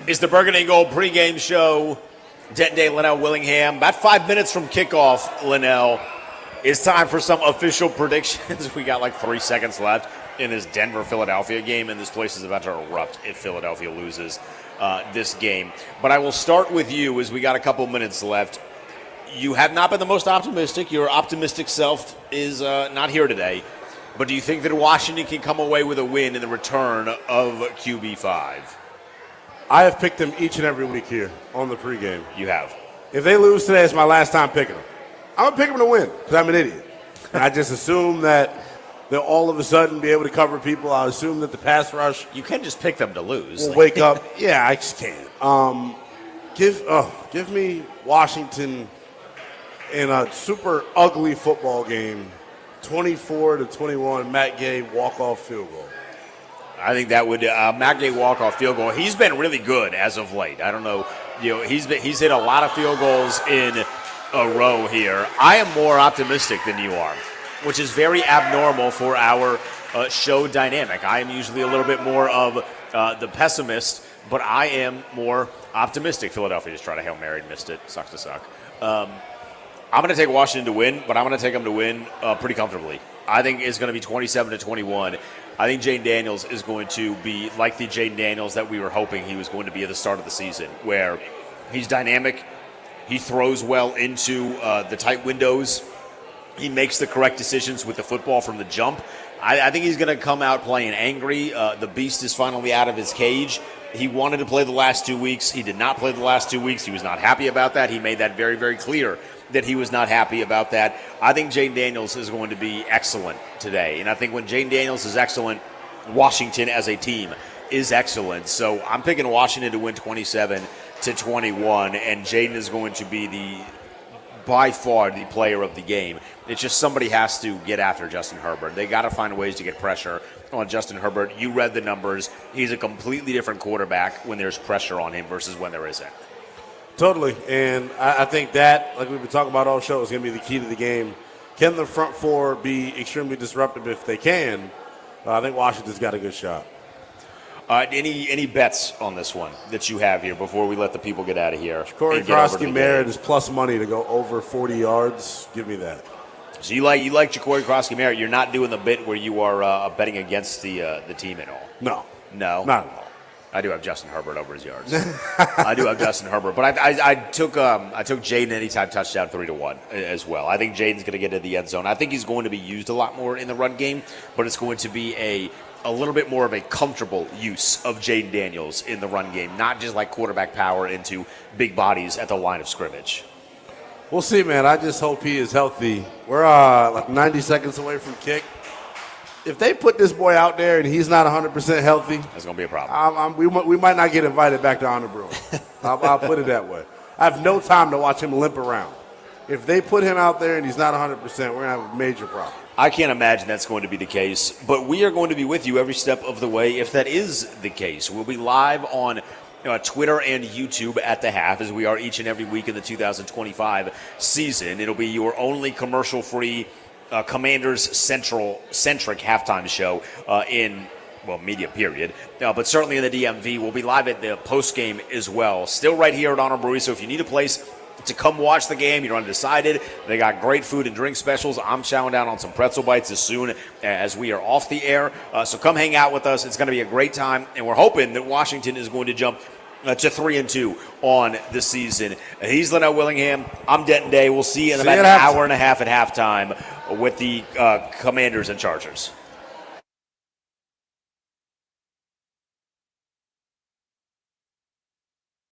A: It's the Burgundy and Gold pregame show. Denton, Lynnell, Willingham. About 5 minutes from kickoff, Lynnell. It's time for some official predictions. We got like 3 seconds left in this Denver-Philadelphia game, and this place is about to erupt if Philadelphia loses. this game. But I will start with you as we got a couple minutes left. You have not been the most optimistic. Your optimistic self is not here today. But do you think that Washington can come away with a win in the return of QB5?
B: I have picked them each and every week here on the pregame.
A: You have.
B: If they lose today, it's my last time picking them. I'm going to pick them to win because I'm an idiot. And I just assume that they'll all of a sudden be able to cover people. I assume that the pass rush.
A: You can just pick them to lose.
B: Will wake up. Yeah, I just can't. Give me Washington in a super ugly football game, 24-21, Matt Gay walk-off field goal.
A: I think that would Matt Gay walk-off field goal. He's been really good as of late. I don't know, he's hit a lot of field goals in a row here. I am more optimistic than you are, which is very abnormal for our show dynamic. I am usually a little bit more of the pessimist, but I am more optimistic. Philadelphia just tried a Hail Mary and missed it. Sucks to suck. I'm going to take Washington to win, but I'm going to take them to win pretty comfortably. I think it's going to be 27-21. I think Jayden Daniels is going to be like the Jayden Daniels that we were hoping he was going to be at the start of the season, where he's dynamic, he throws well into the tight windows, he makes the correct decisions with the football from the jump. I think he's going to come out playing angry. The beast is finally out of his cage. He wanted to play the last 2 weeks. He did not play the last 2 weeks. He was not happy about that. He made that very, very clear that he was not happy about that. I think Jayden Daniels is going to be excellent today. And I think when Jayden Daniels is excellent, Washington as a team is excellent. So I'm picking Washington to win 27-21, and Jayden is going to be by far the player of the game. It's just somebody has to get after Justin Herbert. They got to find ways to get pressure on Justin Herbert. You read the numbers. He's a completely different quarterback when there's pressure on him versus when there isn't.
B: Totally, and I think that, like we've been talking about all show, is going to be the key to the game. Can the front four be extremely disruptive if they can? I think Washington's got a good shot.
A: Any bets on this one that you have here before we let the people get out of here?
B: Corey Krosky-Merritt is plus money to go over 40 yards. Give me that.
A: So you like Jacory Krosky-Merritt. You're not doing the bit where you are betting against the team at all?
B: No.
A: Not at all. I do have Justin Herbert over his yards. I do have Justin Herbert, but I took Jayden anytime touchdown 3-1 as well. I think Jaden's going to get into the end zone. I think he's going to be used a lot more in the run game, but it's going to be a little bit more of a comfortable use of Jayden Daniels in the run game, not just like quarterback power into big bodies at the line of scrimmage.
B: We'll see, man. I just hope he is healthy. We're like 90 seconds away from kick. If they put this boy out there and he's not 100% healthy,
A: that's going to be a problem.
B: We might not get invited back to Honor Brewing. I'll put it that way. I have no time to watch him limp around. If they put him out there and he's not 100%, we're going to have a major problem.
A: I can't imagine that's going to be the case, but we are going to be with you every step of the way if that is the case. We'll be live on Twitter and YouTube at the half, as we are each and every week in the 2025 season. It'll be your only commercial-free Commanders centric halftime show in media period. But certainly in the DMV, we'll be live at the post game as well. Still right here at Honor Brewing. So if you need a place to come watch the game, you're undecided, they got great food and drink specials. I'm chowing down on some pretzel bites as soon as we are off the air. So come hang out with us. It's going to be a great time, and we're hoping that Washington is going to jump to 3-2 on the season. He's Lynnell Willingham. I'm Denton Day. We'll see you in about an hour and a half at halftime with the Commanders and Chargers.